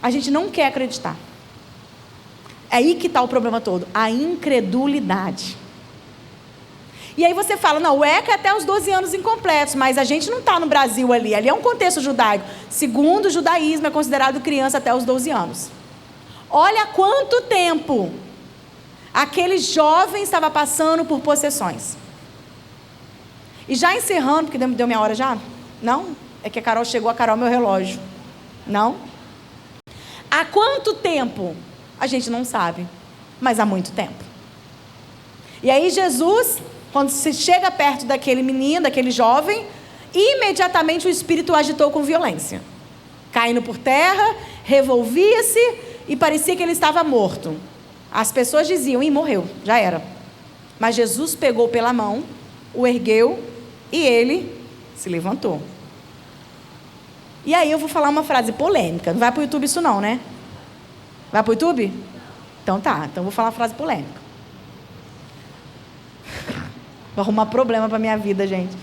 A gente não quer acreditar. É aí que está o problema todo, a incredulidade. E aí você fala, não, o ECA é até os 12 anos incompletos, mas a gente não está no Brasil ali é um contexto judaico. Segundo o judaísmo, é considerado criança até os 12 anos. Olha quanto tempo aquele jovem estava passando por possessões. E já encerrando, porque deu minha hora já? Não? É que a Carol chegou, a Carol meu relógio. Não? Há quanto tempo? A gente não sabe, mas há muito tempo. E aí Jesus, quando se chega perto daquele menino, daquele jovem, imediatamente o espírito o agitou com violência. Caindo por terra, revolvia-se e parecia que ele estava morto. As pessoas diziam, morreu, já era. Mas Jesus pegou pela mão, o ergueu e ele se levantou. E aí eu vou falar uma frase polêmica. Não vai para o YouTube isso não, né? Vai para o YouTube? Então tá, então eu vou falar uma frase polêmica. Vou arrumar problema para minha vida, gente.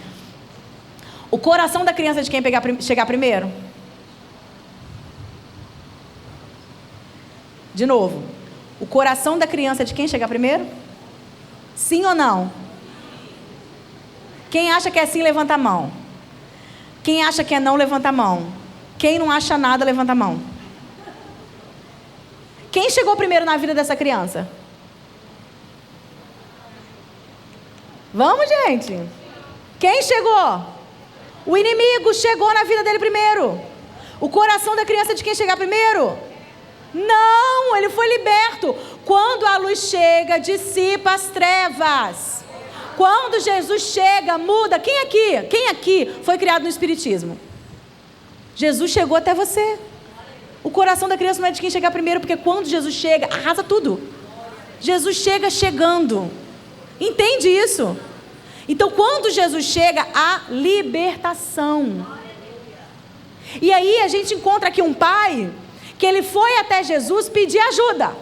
O coração da criança de quem chegar primeiro? De novo. O coração da criança de quem chegar primeiro? Sim ou não? Quem acha que é sim, levanta a mão. Quem acha que é não, levanta a mão. Quem não acha nada, levanta a mão. Quem chegou primeiro na vida dessa criança? Vamos, gente. Quem chegou? O inimigo chegou na vida dele primeiro. O coração da criança de quem chegar primeiro? Não, ele foi liberto. Quando a luz chega, dissipa as trevas. Quando Jesus chega, muda. Quem aqui foi criado no Espiritismo? Jesus chegou até você. O coração da criança não é de quem chegar primeiro, porque quando Jesus chega, arrasa tudo. Jesus chega chegando. Entende isso? Então, quando Jesus chega, há libertação. E aí a gente encontra aqui um pai que ele foi até Jesus pedir ajuda.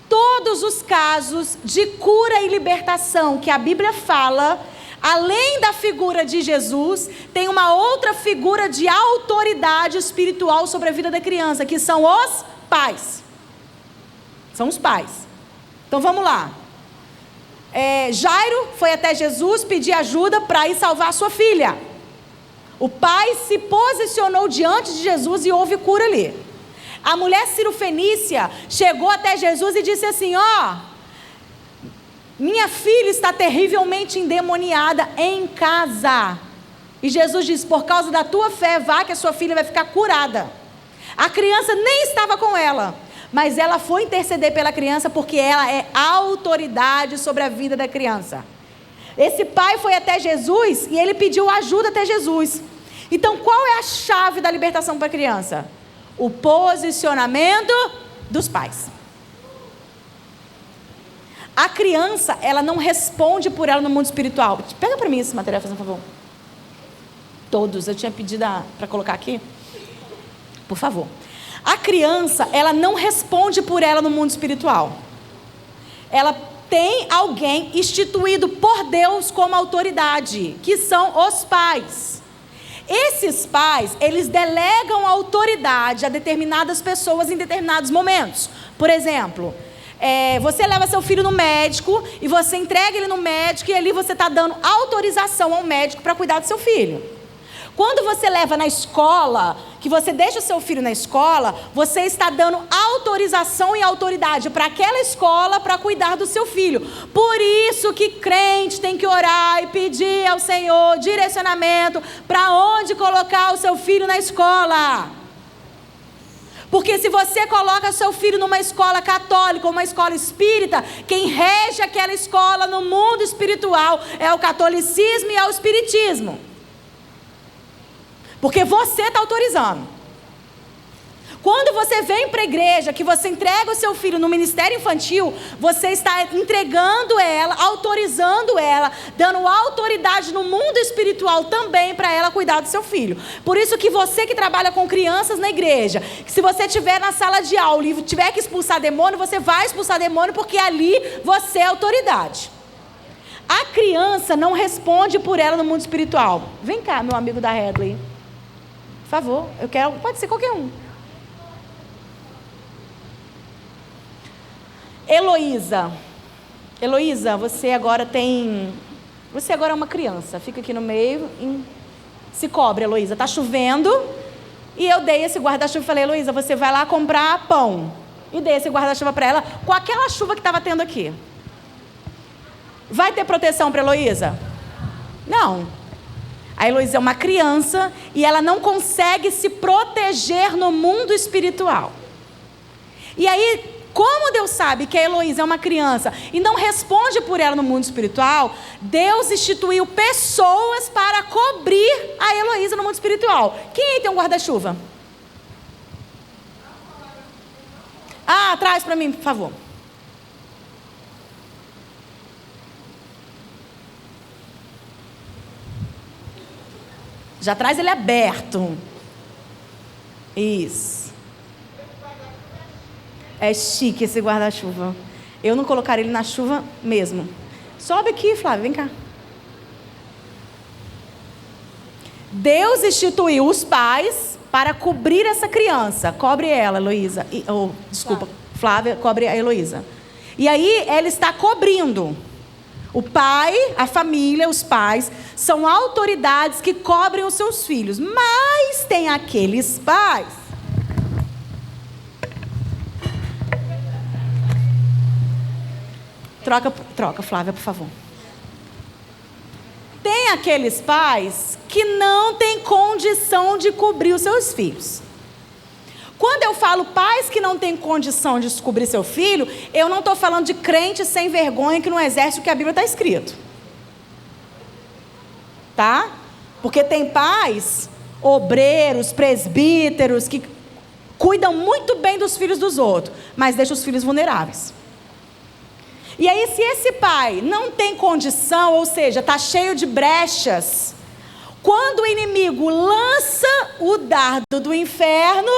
Todos os casos de cura e libertação que a Bíblia fala, além da figura de Jesus, tem uma outra figura de autoridade espiritual sobre a vida da criança, que são os pais. São os pais. Então vamos lá. Jairo foi até Jesus pedir ajuda para ir salvar a sua filha. O pai se posicionou diante de Jesus e houve cura ali. A mulher cirofenícia chegou até Jesus e disse assim: minha filha está terrivelmente endemoniada em casa. E Jesus disse: por causa da tua fé, vá que a sua filha vai ficar curada. A criança nem estava com ela, mas ela foi interceder pela criança porque ela é autoridade sobre a vida da criança. Esse pai foi até Jesus e ele pediu ajuda até Jesus. Então qual é a chave da libertação para a criança? O posicionamento dos pais. A criança, ela não responde por ela no mundo espiritual. Pega para mim esse material, por favor. Todos, eu tinha pedido para colocar aqui. Por favor. A criança, ela não responde por ela no mundo espiritual. Ela tem alguém instituído por Deus como autoridade, que são os pais. Esses pais, eles delegam autoridade a determinadas pessoas em determinados momentos. Por exemplo, você leva seu filho no médico e você entrega ele no médico e ali você está dando autorização ao médico para cuidar do seu filho. Quando você leva na escola, que você deixa o seu filho na escola, você está dando autorização e autoridade para aquela escola para cuidar do seu filho. Por isso que crente tem que orar e pedir ao Senhor direcionamento para onde colocar o seu filho na escola. Porque se você coloca seu filho numa escola católica ou uma escola espírita, quem rege aquela escola no mundo espiritual é o catolicismo e é o espiritismo. Porque você está autorizando. Quando você vem para a igreja, que você entrega o seu filho no ministério infantil, você está entregando ela, autorizando ela, dando autoridade no mundo espiritual também para ela cuidar do seu filho. Por isso que você que trabalha com crianças na igreja, que se você estiver na sala de aula e tiver que expulsar demônio, você vai expulsar demônio porque ali você é autoridade. A criança não responde por ela no mundo espiritual. Vem cá, meu amigo da Redley. Por favor, eu quero, pode ser qualquer um. Heloísa, você agora é uma criança, fica aqui no meio, se cobre, Heloísa, está chovendo, e eu dei esse guarda-chuva e falei: Heloísa, você vai lá comprar pão, e dei esse guarda-chuva para ela, com aquela chuva que estava tendo aqui. Vai ter proteção para Heloísa? Não. A Heloísa é uma criança, e ela não consegue se proteger no mundo espiritual. E aí, como Deus sabe que a Heloísa é uma criança e não responde por ela no mundo espiritual, Deus instituiu pessoas para cobrir a Heloísa no mundo espiritual. Quem aí tem um guarda-chuva? lá, traz para mim, por favor. Já traz ele aberto. Isso. É chique esse guarda-chuva. Eu não colocaria ele na chuva mesmo. Sobe aqui, Flávia, vem cá. Deus instituiu os pais para cobrir essa criança. Cobre ela, Heloísa. Desculpa, Flávia, cobre a Heloísa. E aí, ela está cobrindo. O pai, a família, os pais, são autoridades que cobrem os seus filhos. Mas tem aqueles pais. Troca, Flávia, por favor. Tem aqueles pais que não têm condição de cobrir os seus filhos. Quando eu falo pais que não têm condição de descobrir seu filho, eu não estou falando de crente sem vergonha que não exerce o que a Bíblia está escrito. Tá? Porque tem pais, obreiros, presbíteros, que cuidam muito bem dos filhos dos outros, mas deixam os filhos vulneráveis. E aí, se esse pai não tem condição, ou seja, está cheio de brechas, quando o inimigo lança o dardo do inferno,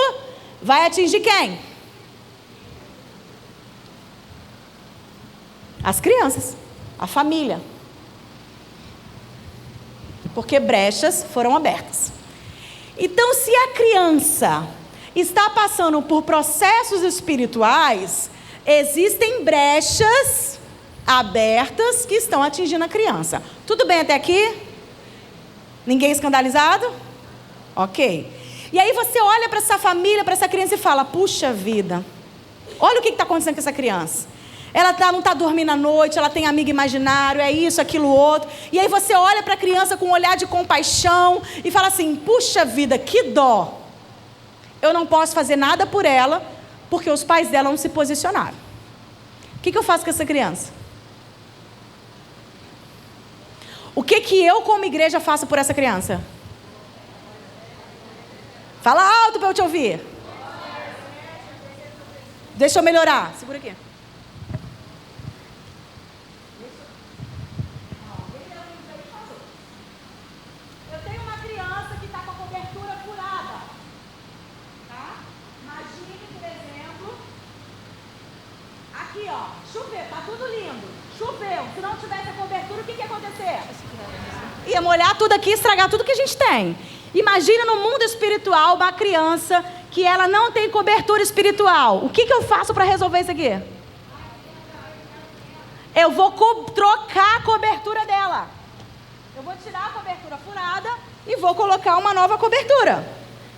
vai atingir quem? As crianças, a família. Porque brechas foram abertas. Então, se a criança está passando por processos espirituais, existem brechas abertas que estão atingindo a criança. Tudo bem até aqui? Ninguém escandalizado? Ok. E aí você olha para essa família, para essa criança e fala, puxa vida, olha o que está acontecendo com essa criança. Ela não está dormindo à noite, ela tem amigo imaginário, é isso, aquilo, outro. E aí você olha para a criança com um olhar de compaixão e fala assim, puxa vida, que dó. Eu não posso fazer nada por ela, porque os pais dela não se posicionaram. O que eu faço com essa criança? O que eu, como igreja, faço por essa criança? Fala alto para eu te ouvir. Deixa eu melhorar. Segura aqui. Eu tenho uma criança que está com a cobertura furada. Tá? Imagine, por exemplo, aqui ó, choveu, tá tudo lindo. Choveu, se não tivesse a cobertura, o que ia acontecer? Ia molhar tudo aqui e estragar tudo que a gente tem. Imagina no mundo espiritual uma criança que ela não tem cobertura espiritual. O que eu faço para resolver isso aqui? Eu vou trocar a cobertura dela. Eu vou tirar a cobertura furada e vou colocar uma nova cobertura.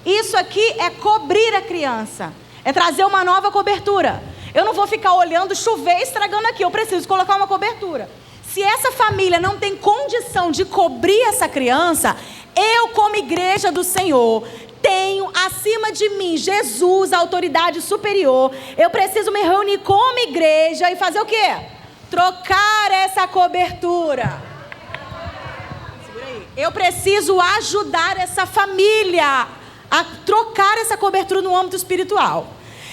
Isso aqui é cobrir a criança. É trazer uma nova cobertura. Eu não vou ficar olhando chover e estragando aqui. Eu preciso colocar uma cobertura. Se essa família não tem condição de cobrir essa criança, eu, como igreja do Senhor, tenho acima de mim Jesus, a autoridade superior. Eu preciso me reunir como igreja e fazer o quê? Trocar essa cobertura. Segura aí. Eu preciso ajudar essa família a trocar essa cobertura no âmbito espiritual.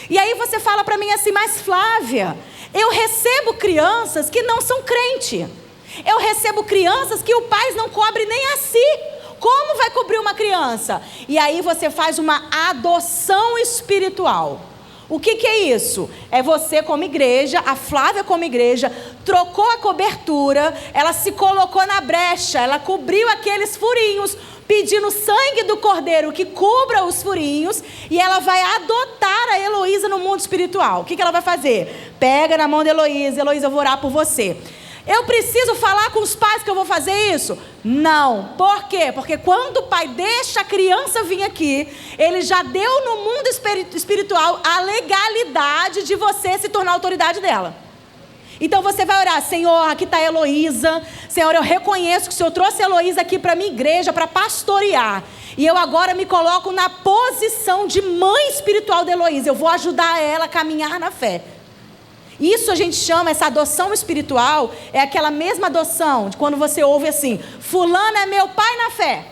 E aí você fala para mim assim, mas Flávia, eu recebo crianças que não são crente. Eu recebo crianças que o pai não cobre nem a si. Como vai cobrir uma criança? E aí você faz uma adoção espiritual. O que é isso? É você como igreja, a Flávia como igreja, trocou a cobertura, ela se colocou na brecha, ela cobriu aqueles furinhos, pedindo o sangue do cordeiro que cubra os furinhos, e ela vai adotar a Heloísa no mundo espiritual. O que ela vai fazer? Pega na mão de Heloísa, Heloísa, eu vou orar por você. Eu preciso falar com os pais que eu vou fazer isso? Não. Por quê? Porque quando o pai deixa a criança vir aqui, ele já deu no mundo espiritual a legalidade de você se tornar a autoridade dela. Então você vai orar, Senhor, aqui está a Heloísa. Senhor, eu reconheço que o Senhor trouxe a Heloísa aqui para a minha igreja, para pastorear. E eu agora me coloco na posição de mãe espiritual da Heloísa. Eu vou ajudar ela a caminhar na fé. Isso a gente chama, essa adoção espiritual, é aquela mesma adoção de quando você ouve assim, fulano é meu pai na fé,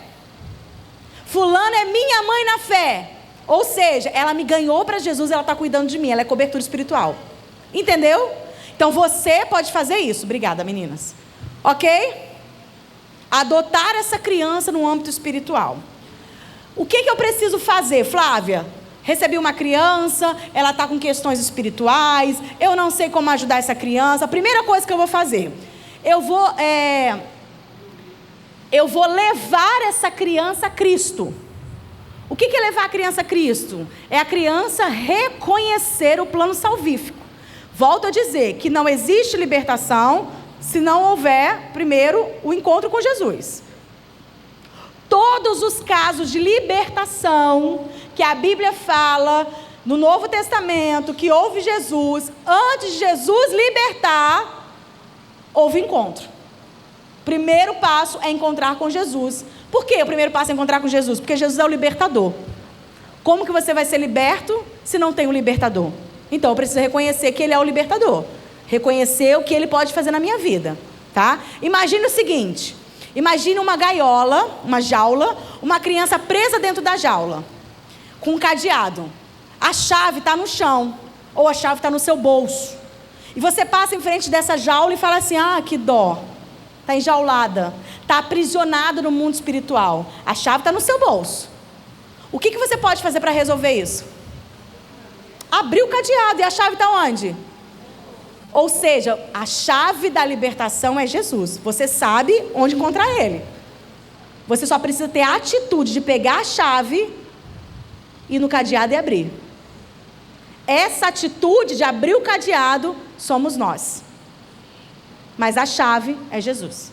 fulano é minha mãe na fé. Ou seja, ela me ganhou para Jesus, ela está cuidando de mim, ela é cobertura espiritual. Entendeu? Então você pode fazer isso. Obrigada, meninas. Ok? Adotar essa criança no âmbito espiritual. O que eu preciso fazer, Flávia? Recebi uma criança, ela está com questões espirituais, eu não sei como ajudar essa criança. A primeira coisa que eu vou fazer, eu vou levar essa criança a Cristo. O que é levar a criança a Cristo? É a criança reconhecer o plano salvífico. Volto a dizer que não existe libertação se não houver, primeiro, o encontro com Jesus. Todos os casos de libertação que a Bíblia fala no Novo Testamento, que houve Jesus, antes de Jesus libertar, houve encontro. Primeiro passo é encontrar com Jesus. Por que o primeiro passo é encontrar com Jesus? Porque Jesus é o libertador. Como que você vai ser liberto se não tem um libertador? Então eu preciso reconhecer que Ele é o libertador. Reconhecer o que Ele pode fazer na minha vida, tá? Imagine o seguinte, imagine uma gaiola, uma jaula, uma criança presa dentro da jaula, com um cadeado. A chave está no chão, ou a chave está no seu bolso. E você passa em frente dessa jaula e fala assim, que dó. Está enjaulada, está aprisionada no mundo espiritual. A chave está no seu bolso. O que você pode fazer para resolver isso? Abrir o cadeado. E a chave está onde? Ou seja, a chave da libertação é Jesus. Você sabe onde encontrar Ele. Você só precisa ter a atitude de pegar a chave, ir no cadeado e abrir. Essa atitude de abrir o cadeado somos nós. Mas a chave é Jesus.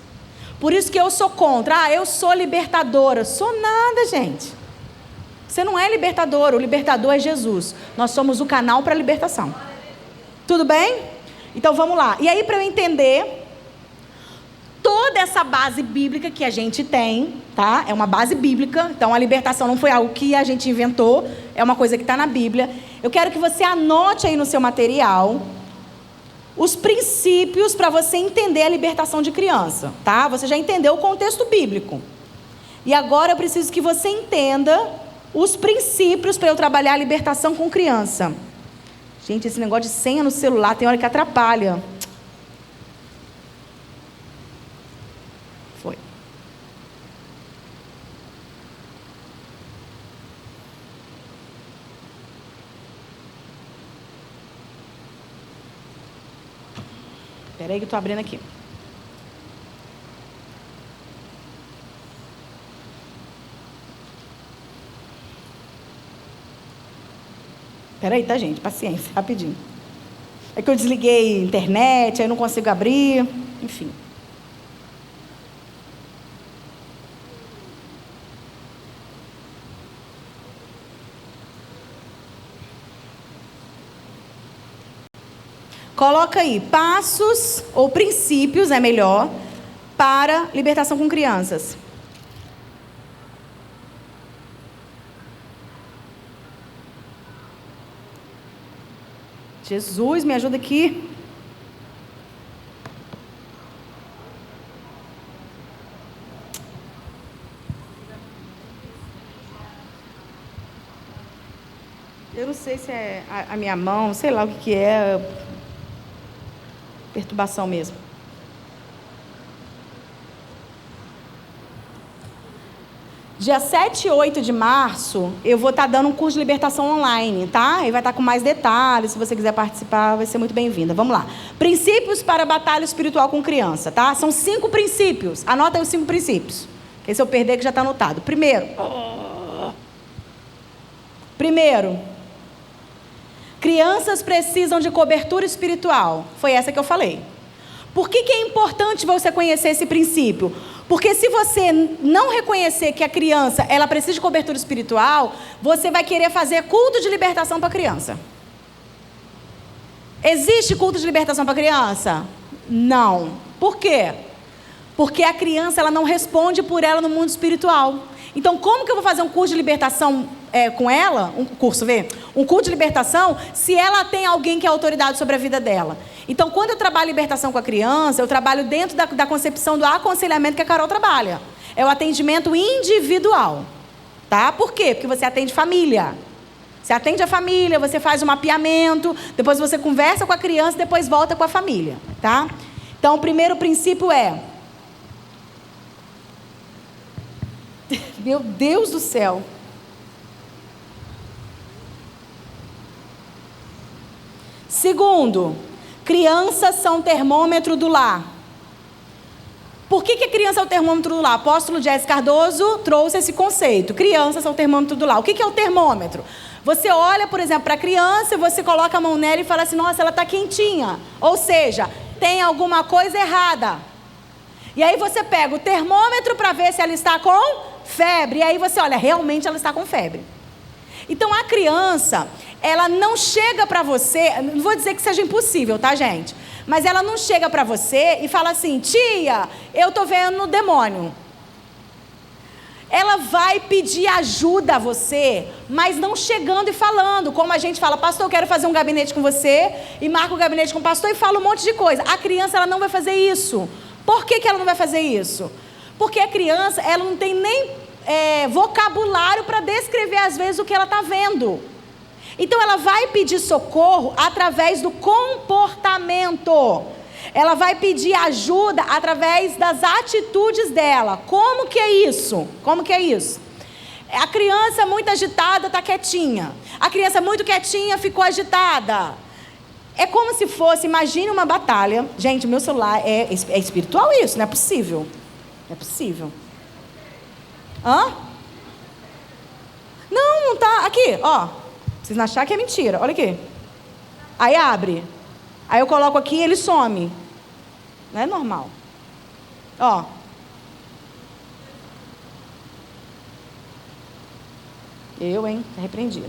Por isso que eu sou contra. Eu sou libertadora. Sou nada, gente. Você não é libertadora. O libertador é Jesus. Nós somos o canal para a libertação. Tudo bem? Então vamos lá. E aí, para eu entender toda essa base bíblica que a gente tem, tá? É uma base bíblica. Então a libertação não foi algo que a gente inventou. É uma coisa que está na Bíblia. Eu quero que você anote aí no seu material os princípios para você entender a libertação de criança, tá? Você já entendeu o contexto bíblico. E agora eu preciso que você entenda os princípios para eu trabalhar a libertação com criança. Gente, esse negócio de senha no celular tem hora que atrapalha. Foi. Espera aí que eu estou abrindo aqui. Espera aí, tá, gente? Paciência, rapidinho. É que eu desliguei a internet, aí não consigo abrir, enfim. Coloca aí, passos ou princípios, é melhor, para libertação com crianças. Jesus, me ajuda aqui. Eu não sei se é a minha mão, sei lá o que é. Perturbação mesmo. Dia 7 e 8 de março, eu vou estar dando um curso de libertação online, tá? E vai estar com mais detalhes, se você quiser participar, vai ser muito bem-vinda. Vamos lá. Princípios para a batalha espiritual com criança, tá? São 5 princípios. Anota aí os 5 princípios. Que se eu perder, que já está anotado. Primeiro, crianças precisam de cobertura espiritual. Foi essa que eu falei. Por que é importante você conhecer esse princípio? Porque se você não reconhecer que a criança ela precisa de cobertura espiritual, você vai querer fazer culto de libertação para a criança. Existe culto de libertação para a criança? Não. Por quê? Porque a criança ela não responde por ela no mundo espiritual. Então, como que eu vou fazer um curso de libertação com ela? Um culto de libertação, se ela tem alguém que é autoridade sobre a vida dela. Então, quando eu trabalho libertação com a criança, eu trabalho dentro da concepção do aconselhamento que a Carol trabalha. É o atendimento individual. Tá? Por quê? Porque você atende família. Você atende a família, você faz um mapeamento, depois você conversa com a criança, depois volta com a família, tá? Então, o primeiro princípio é... Meu Deus do céu! Segundo, crianças são termômetro do lar. Por que a criança é o termômetro do lar? O apóstolo Jesse Cardoso trouxe esse conceito. Crianças são o termômetro do lar. O que é o termômetro? Você olha, por exemplo, para a criança e você coloca a mão nela e fala assim, nossa, ela está quentinha. Ou seja, tem alguma coisa errada. E aí você pega o termômetro para ver se ela está com febre. E aí você olha, realmente ela está com febre. Então a criança, ela não chega para você, não vou dizer que seja impossível, tá, gente? Mas ela não chega para você e fala assim, tia, eu estou vendo o demônio. Ela vai pedir ajuda a você, mas não chegando e falando, como a gente fala, pastor, eu quero fazer um gabinete com você, e marca o gabinete com o pastor e fala um monte de coisa. A criança, ela não vai fazer isso. Por que ela não vai fazer isso? Porque a criança, ela não tem nem vocabulário para descrever às vezes o que ela está vendo. Então ela vai pedir socorro através do comportamento. Ela vai pedir ajuda através das atitudes dela. Como que é isso? Como que é isso? A criança muito agitada está quietinha. A criança muito quietinha ficou agitada. É como se fosse, imagine uma batalha. Gente, o meu celular é espiritual isso, não é possível. Não é possível. Hã? Não tá. Aqui, ó. Vocês não acharem que é mentira. Olha aqui. Aí abre. Aí eu coloco aqui e ele some. Não é normal. Ó. Tá repreendido.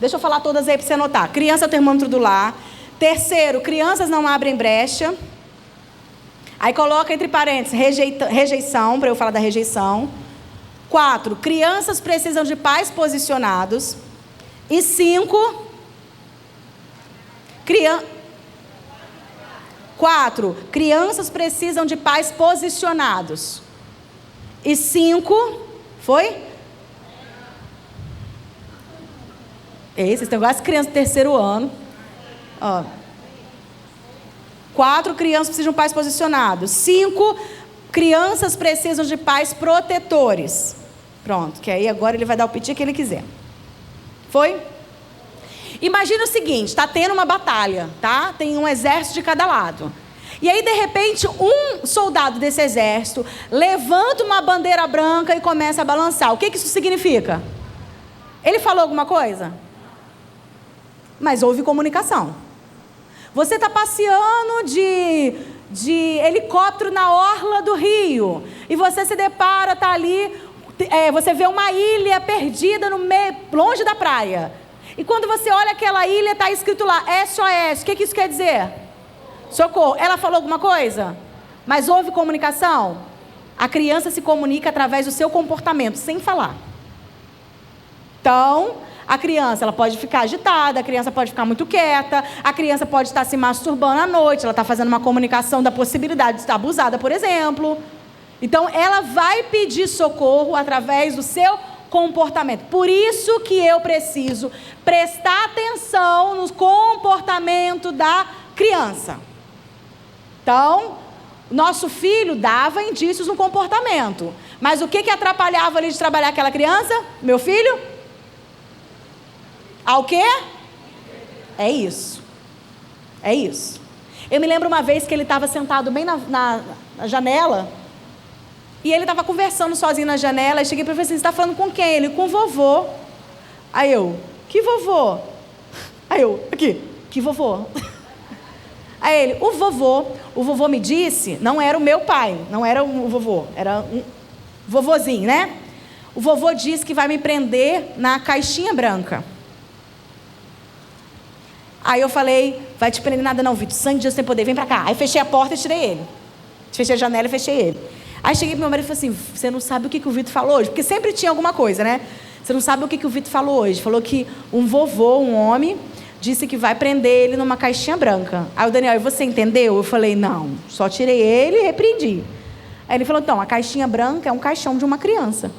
Deixa eu falar todas aí para você anotar. Criança é o termômetro do lar. Terceiro, crianças não abrem brecha. Aí coloca entre parênteses rejeição, para eu falar da rejeição. 4, crianças precisam de pais posicionados. E 5, 4, crianças precisam de pais posicionados. E 5, foi? Vocês estão igual as crianças do terceiro ano. Ó. 4, crianças precisam de pais posicionados. 5, crianças precisam de pais protetores. Pronto, que aí agora ele vai dar o piti que ele quiser. Foi? Imagina o seguinte, está tendo uma batalha, tá? Tem um exército de cada lado. E aí, de repente, um soldado desse exército levanta uma bandeira branca e começa a balançar. O que isso significa? Ele falou alguma coisa? Mas houve comunicação. Você está passeando de helicóptero na orla do rio. E você se depara, está ali... você vê uma ilha perdida no meio, longe da praia. E quando você olha aquela ilha, está escrito lá, SOS. O que isso quer dizer? Socorro. Ela falou alguma coisa? Mas houve comunicação? A criança se comunica através do seu comportamento, sem falar. Então, a criança ela pode ficar agitada, a criança pode ficar muito quieta, a criança pode estar se masturbando à noite, ela está fazendo uma comunicação da possibilidade de estar abusada, por exemplo. Então, ela vai pedir socorro através do seu comportamento. Por isso que eu preciso prestar atenção no comportamento da criança. Então, nosso filho dava indícios no comportamento. Mas o que atrapalhava ali de trabalhar aquela criança? Meu filho? Ao quê? É isso. É isso. Eu me lembro uma vez que ele estava sentado bem na janela. E ele estava conversando sozinho na janela. E cheguei para ele e falei assim, você está falando com quem? Ele, com o vovô. Aí eu, que vovô? Aí eu, aqui, que vovô? Aí ele, o vovô me disse, não era o meu pai, não era o vovô, era um vovozinho, né? O vovô disse que vai me prender na caixinha branca. Aí eu falei, vai te prender nada não, Vitor, sangue de Deus tem poder, vem pra cá. Aí fechei a porta e tirei ele. Fechei a janela e fechei ele. Aí cheguei pro meu marido e falei assim, você não sabe o que o Vitor falou hoje? Porque sempre tinha alguma coisa, né? Você não sabe o que o Vitor falou hoje. Falou que um vovô, um homem, disse que vai prender ele numa caixinha branca. Aí o Daniel, e você entendeu? Eu falei, não, só tirei ele e repreendi. Aí ele falou, então, a caixinha branca é um caixão de uma criança.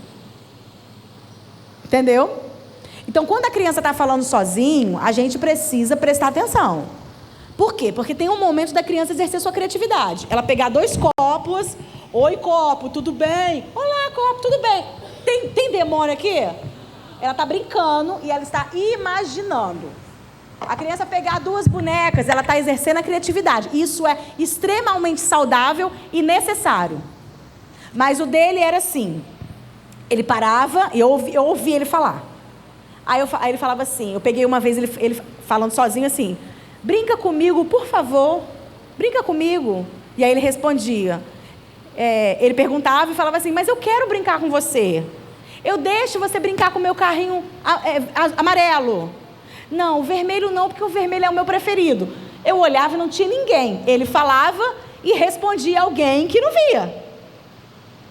Entendeu? Então, quando a criança está falando sozinho, a gente precisa prestar atenção. Por quê? Porque tem um momento da criança exercer sua criatividade. Ela pegar 2 copos. Oi, copo, tudo bem? Olá, copo, tudo bem? Tem demônio aqui? Ela está brincando e ela está imaginando. A criança pegar 2 bonecas, ela está exercendo a criatividade. Isso é extremamente saudável e necessário. Mas o dele era assim. Ele parava e eu ouvi ele falar. Aí ele falava assim, eu peguei uma vez ele falando sozinho assim, brinca comigo, por favor, brinca comigo. E aí ele respondia, ele perguntava e falava assim, mas eu quero brincar com você. Eu deixo você brincar com o meu carrinho amarelo. Não, o vermelho não, porque o vermelho é o meu preferido. Eu olhava e não tinha ninguém. Ele falava e respondia alguém que não via.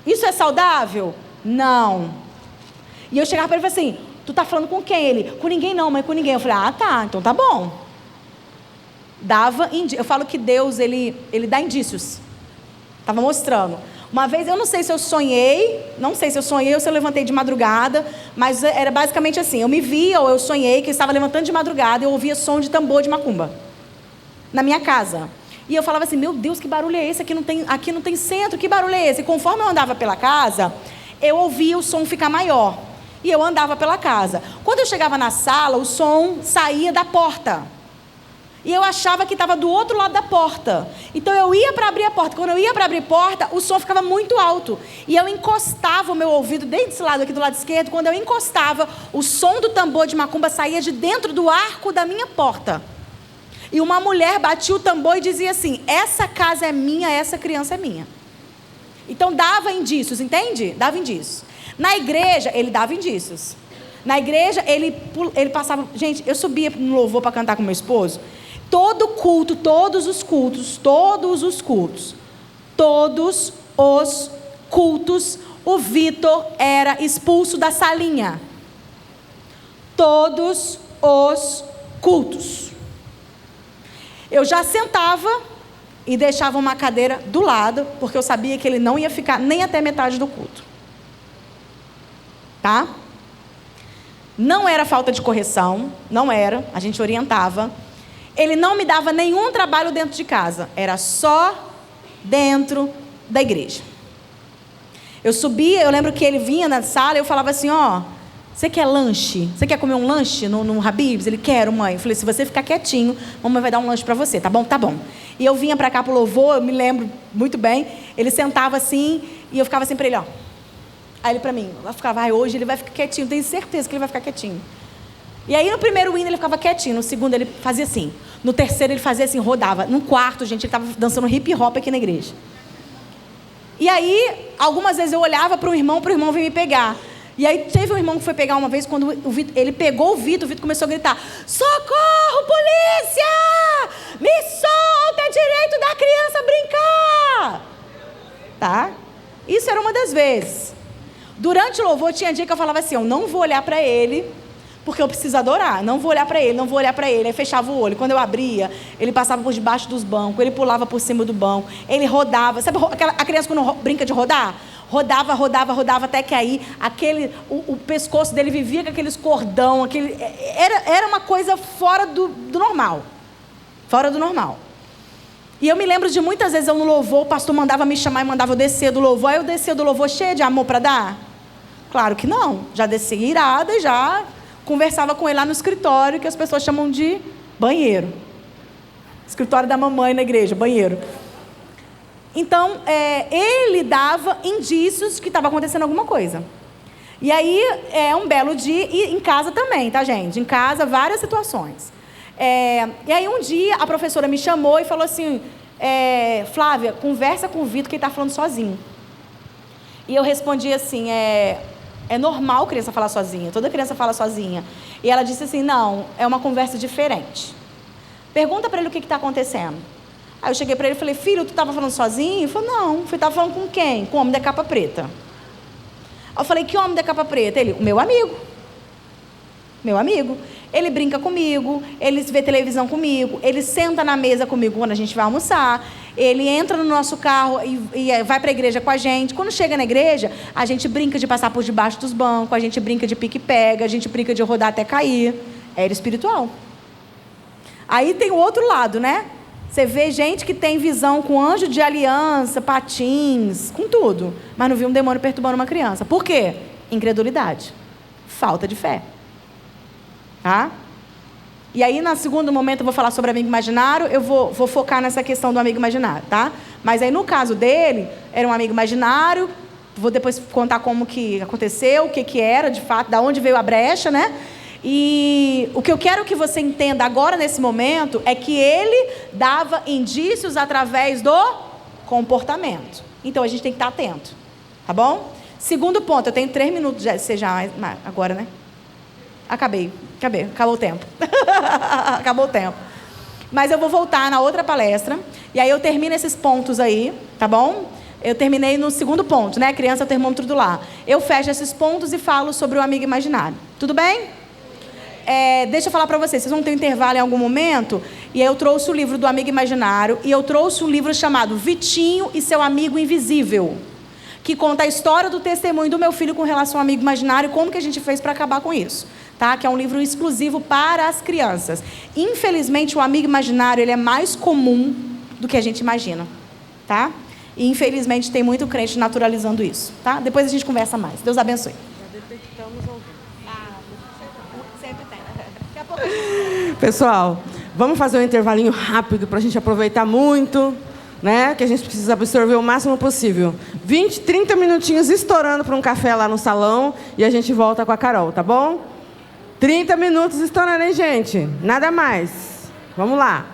Isso é saudável? Não. E eu chegava para ele e falava assim, tu tá falando com quem? Ele, com ninguém não, mãe, com ninguém. Eu falei, ah, tá, então tá bom. Eu falo que Deus, ele dá indícios. Estava mostrando. Uma vez, eu não sei se eu sonhei ou se eu levantei de madrugada, mas era basicamente assim, eu me via ou eu sonhei que eu estava levantando de madrugada e eu ouvia som de tambor de macumba na minha casa. E eu falava assim, meu Deus, que barulho é esse? Aqui não tem centro, que barulho é esse? E conforme eu andava pela casa, eu ouvia o som ficar maior. E eu andava pela casa. Quando eu chegava na sala, o som saía da porta. E eu achava que estava do outro lado da porta. Então eu ia para abrir a porta. Quando eu ia para abrir a porta, o som ficava muito alto. E eu encostava o meu ouvido desse lado aqui do lado esquerdo. Quando eu encostava, o som do tambor de macumba saía de dentro do arco da minha porta. E uma mulher batia o tambor e dizia assim, essa casa é minha, essa criança é minha. Então dava indícios, entende? Dava indícios. Na igreja, ele dava indícios. Na igreja, ele passava... Gente, eu subia no louvor para cantar com meu esposo. Todo culto, todos os cultos, o Vitor era expulso da salinha. Todos os cultos. Eu já sentava e deixava uma cadeira do lado, porque eu sabia que ele não ia ficar nem até metade do culto. Tá? Não era falta de correção, não era, a gente orientava. Ele não me dava nenhum trabalho dentro de casa, era só dentro da igreja. Eu subia, eu lembro que ele vinha na sala e eu falava assim, ó, você quer lanche? Você quer comer um lanche no Habib's? Ele, quero, mãe. Eu falei, se você ficar quietinho, mamãe vai dar um lanche para você, tá bom? Tá bom. E eu vinha para cá pro louvor, eu me lembro muito bem, ele sentava assim e eu ficava assim para ele, ó. Aí ele para mim, eu ficava, hoje ele vai ficar quietinho, tenho certeza que ele vai ficar quietinho. E aí no primeiro hino ele ficava quietinho, no segundo ele fazia assim, no terceiro ele fazia assim, rodava. No quarto, gente, ele estava dançando hip hop aqui na igreja. E aí, algumas vezes eu olhava para o irmão vir me pegar. E aí teve um irmão que foi pegar uma vez, quando ele pegou o Vitor começou a gritar, socorro, polícia! Me solta, é direito da criança brincar! Tá? Isso era uma das vezes. Durante o louvor, tinha dia que eu falava assim, eu não vou olhar para ele, porque eu preciso adorar, não vou olhar para ele, aí fechava o olho, quando eu abria, ele passava por debaixo dos bancos, ele pulava por cima do banco, ele rodava, sabe a criança quando brinca de rodar? Rodava, até que aí, o pescoço dele vivia com aqueles cordão, era uma coisa fora do normal, E eu me lembro de muitas vezes eu no louvor, o pastor mandava me chamar e mandava eu descer do louvor, aí eu descia do louvor cheia de amor para dar? Claro que não, já descia irada e já conversava com ele lá no escritório, que as pessoas chamam de banheiro. Escritório da mamãe na igreja, banheiro. Então, ele dava indícios que estava acontecendo alguma coisa. E aí, um belo dia, e em casa também, tá, gente? Em casa, várias situações. E aí, um dia, a professora me chamou e falou assim, Flávia, conversa com o Vitor, que ele está falando sozinho. E eu respondi assim, é normal criança falar sozinha, toda criança fala sozinha. E ela disse assim, não, é uma conversa diferente. Pergunta para ele o que está acontecendo. Aí eu cheguei para ele e falei, filho, tu estava falando sozinho? Ele falou, não, eu estava falando com quem? Com o homem da capa preta. Aí eu falei, que homem da capa preta? Ele, o meu amigo. Ele brinca comigo, ele vê televisão comigo, ele senta na mesa comigo quando a gente vai almoçar, Ele entra no nosso carro e vai para a igreja com a gente. Quando chega na igreja, a gente brinca de passar por debaixo dos bancos, a gente brinca de pique-pega, a gente brinca de rodar até cair. É espiritual. Aí tem o outro lado, né? Você vê gente que tem visão com anjo de aliança, patins, com tudo, mas não viu um demônio perturbando uma criança. Por quê? Incredulidade. Falta de fé. Tá? E aí, no segundo momento, eu vou falar sobre amigo imaginário, eu vou focar nessa questão do amigo imaginário, tá? Mas aí, no caso dele, era um amigo imaginário, vou depois contar como que aconteceu, o que era, de fato, da onde veio a brecha, né? E o que eu quero que você entenda agora, nesse momento, é que ele dava indícios através do comportamento. Então, a gente tem que estar atento, tá bom? Segundo ponto, eu tenho 3 minutos, agora, né? Acabou o tempo. Acabou o tempo. Mas eu vou voltar na outra palestra, e aí eu termino esses pontos aí, tá bom? Eu terminei no segundo ponto, né? Criança, termômetro do lar. Eu fecho esses pontos e falo sobre o amigo imaginário. Tudo bem? Deixa eu falar para vocês vão ter um intervalo em algum momento, e aí eu trouxe o livro do amigo imaginário, e eu trouxe um livro chamado Vitinho e seu amigo invisível, que conta a história do testemunho do meu filho com relação ao amigo imaginário, como que a gente fez para acabar com isso, tá? Que é um livro exclusivo para as crianças. Infelizmente, o amigo imaginário, ele é mais comum do que a gente imagina, tá? E infelizmente tem muito crente naturalizando isso, tá? Depois a gente conversa mais. Deus abençoe. Já detectamos alguém. Sempre tem. Daqui a pouco. Pessoal, vamos fazer um intervalinho rápido para a gente aproveitar muito, né? Que a gente precisa absorver o máximo possível. 20, 30 minutinhos estourando para um café lá no salão e a gente volta com a Carol, tá bom? 30 minutos estourando, hein, gente? Nada mais. Vamos lá.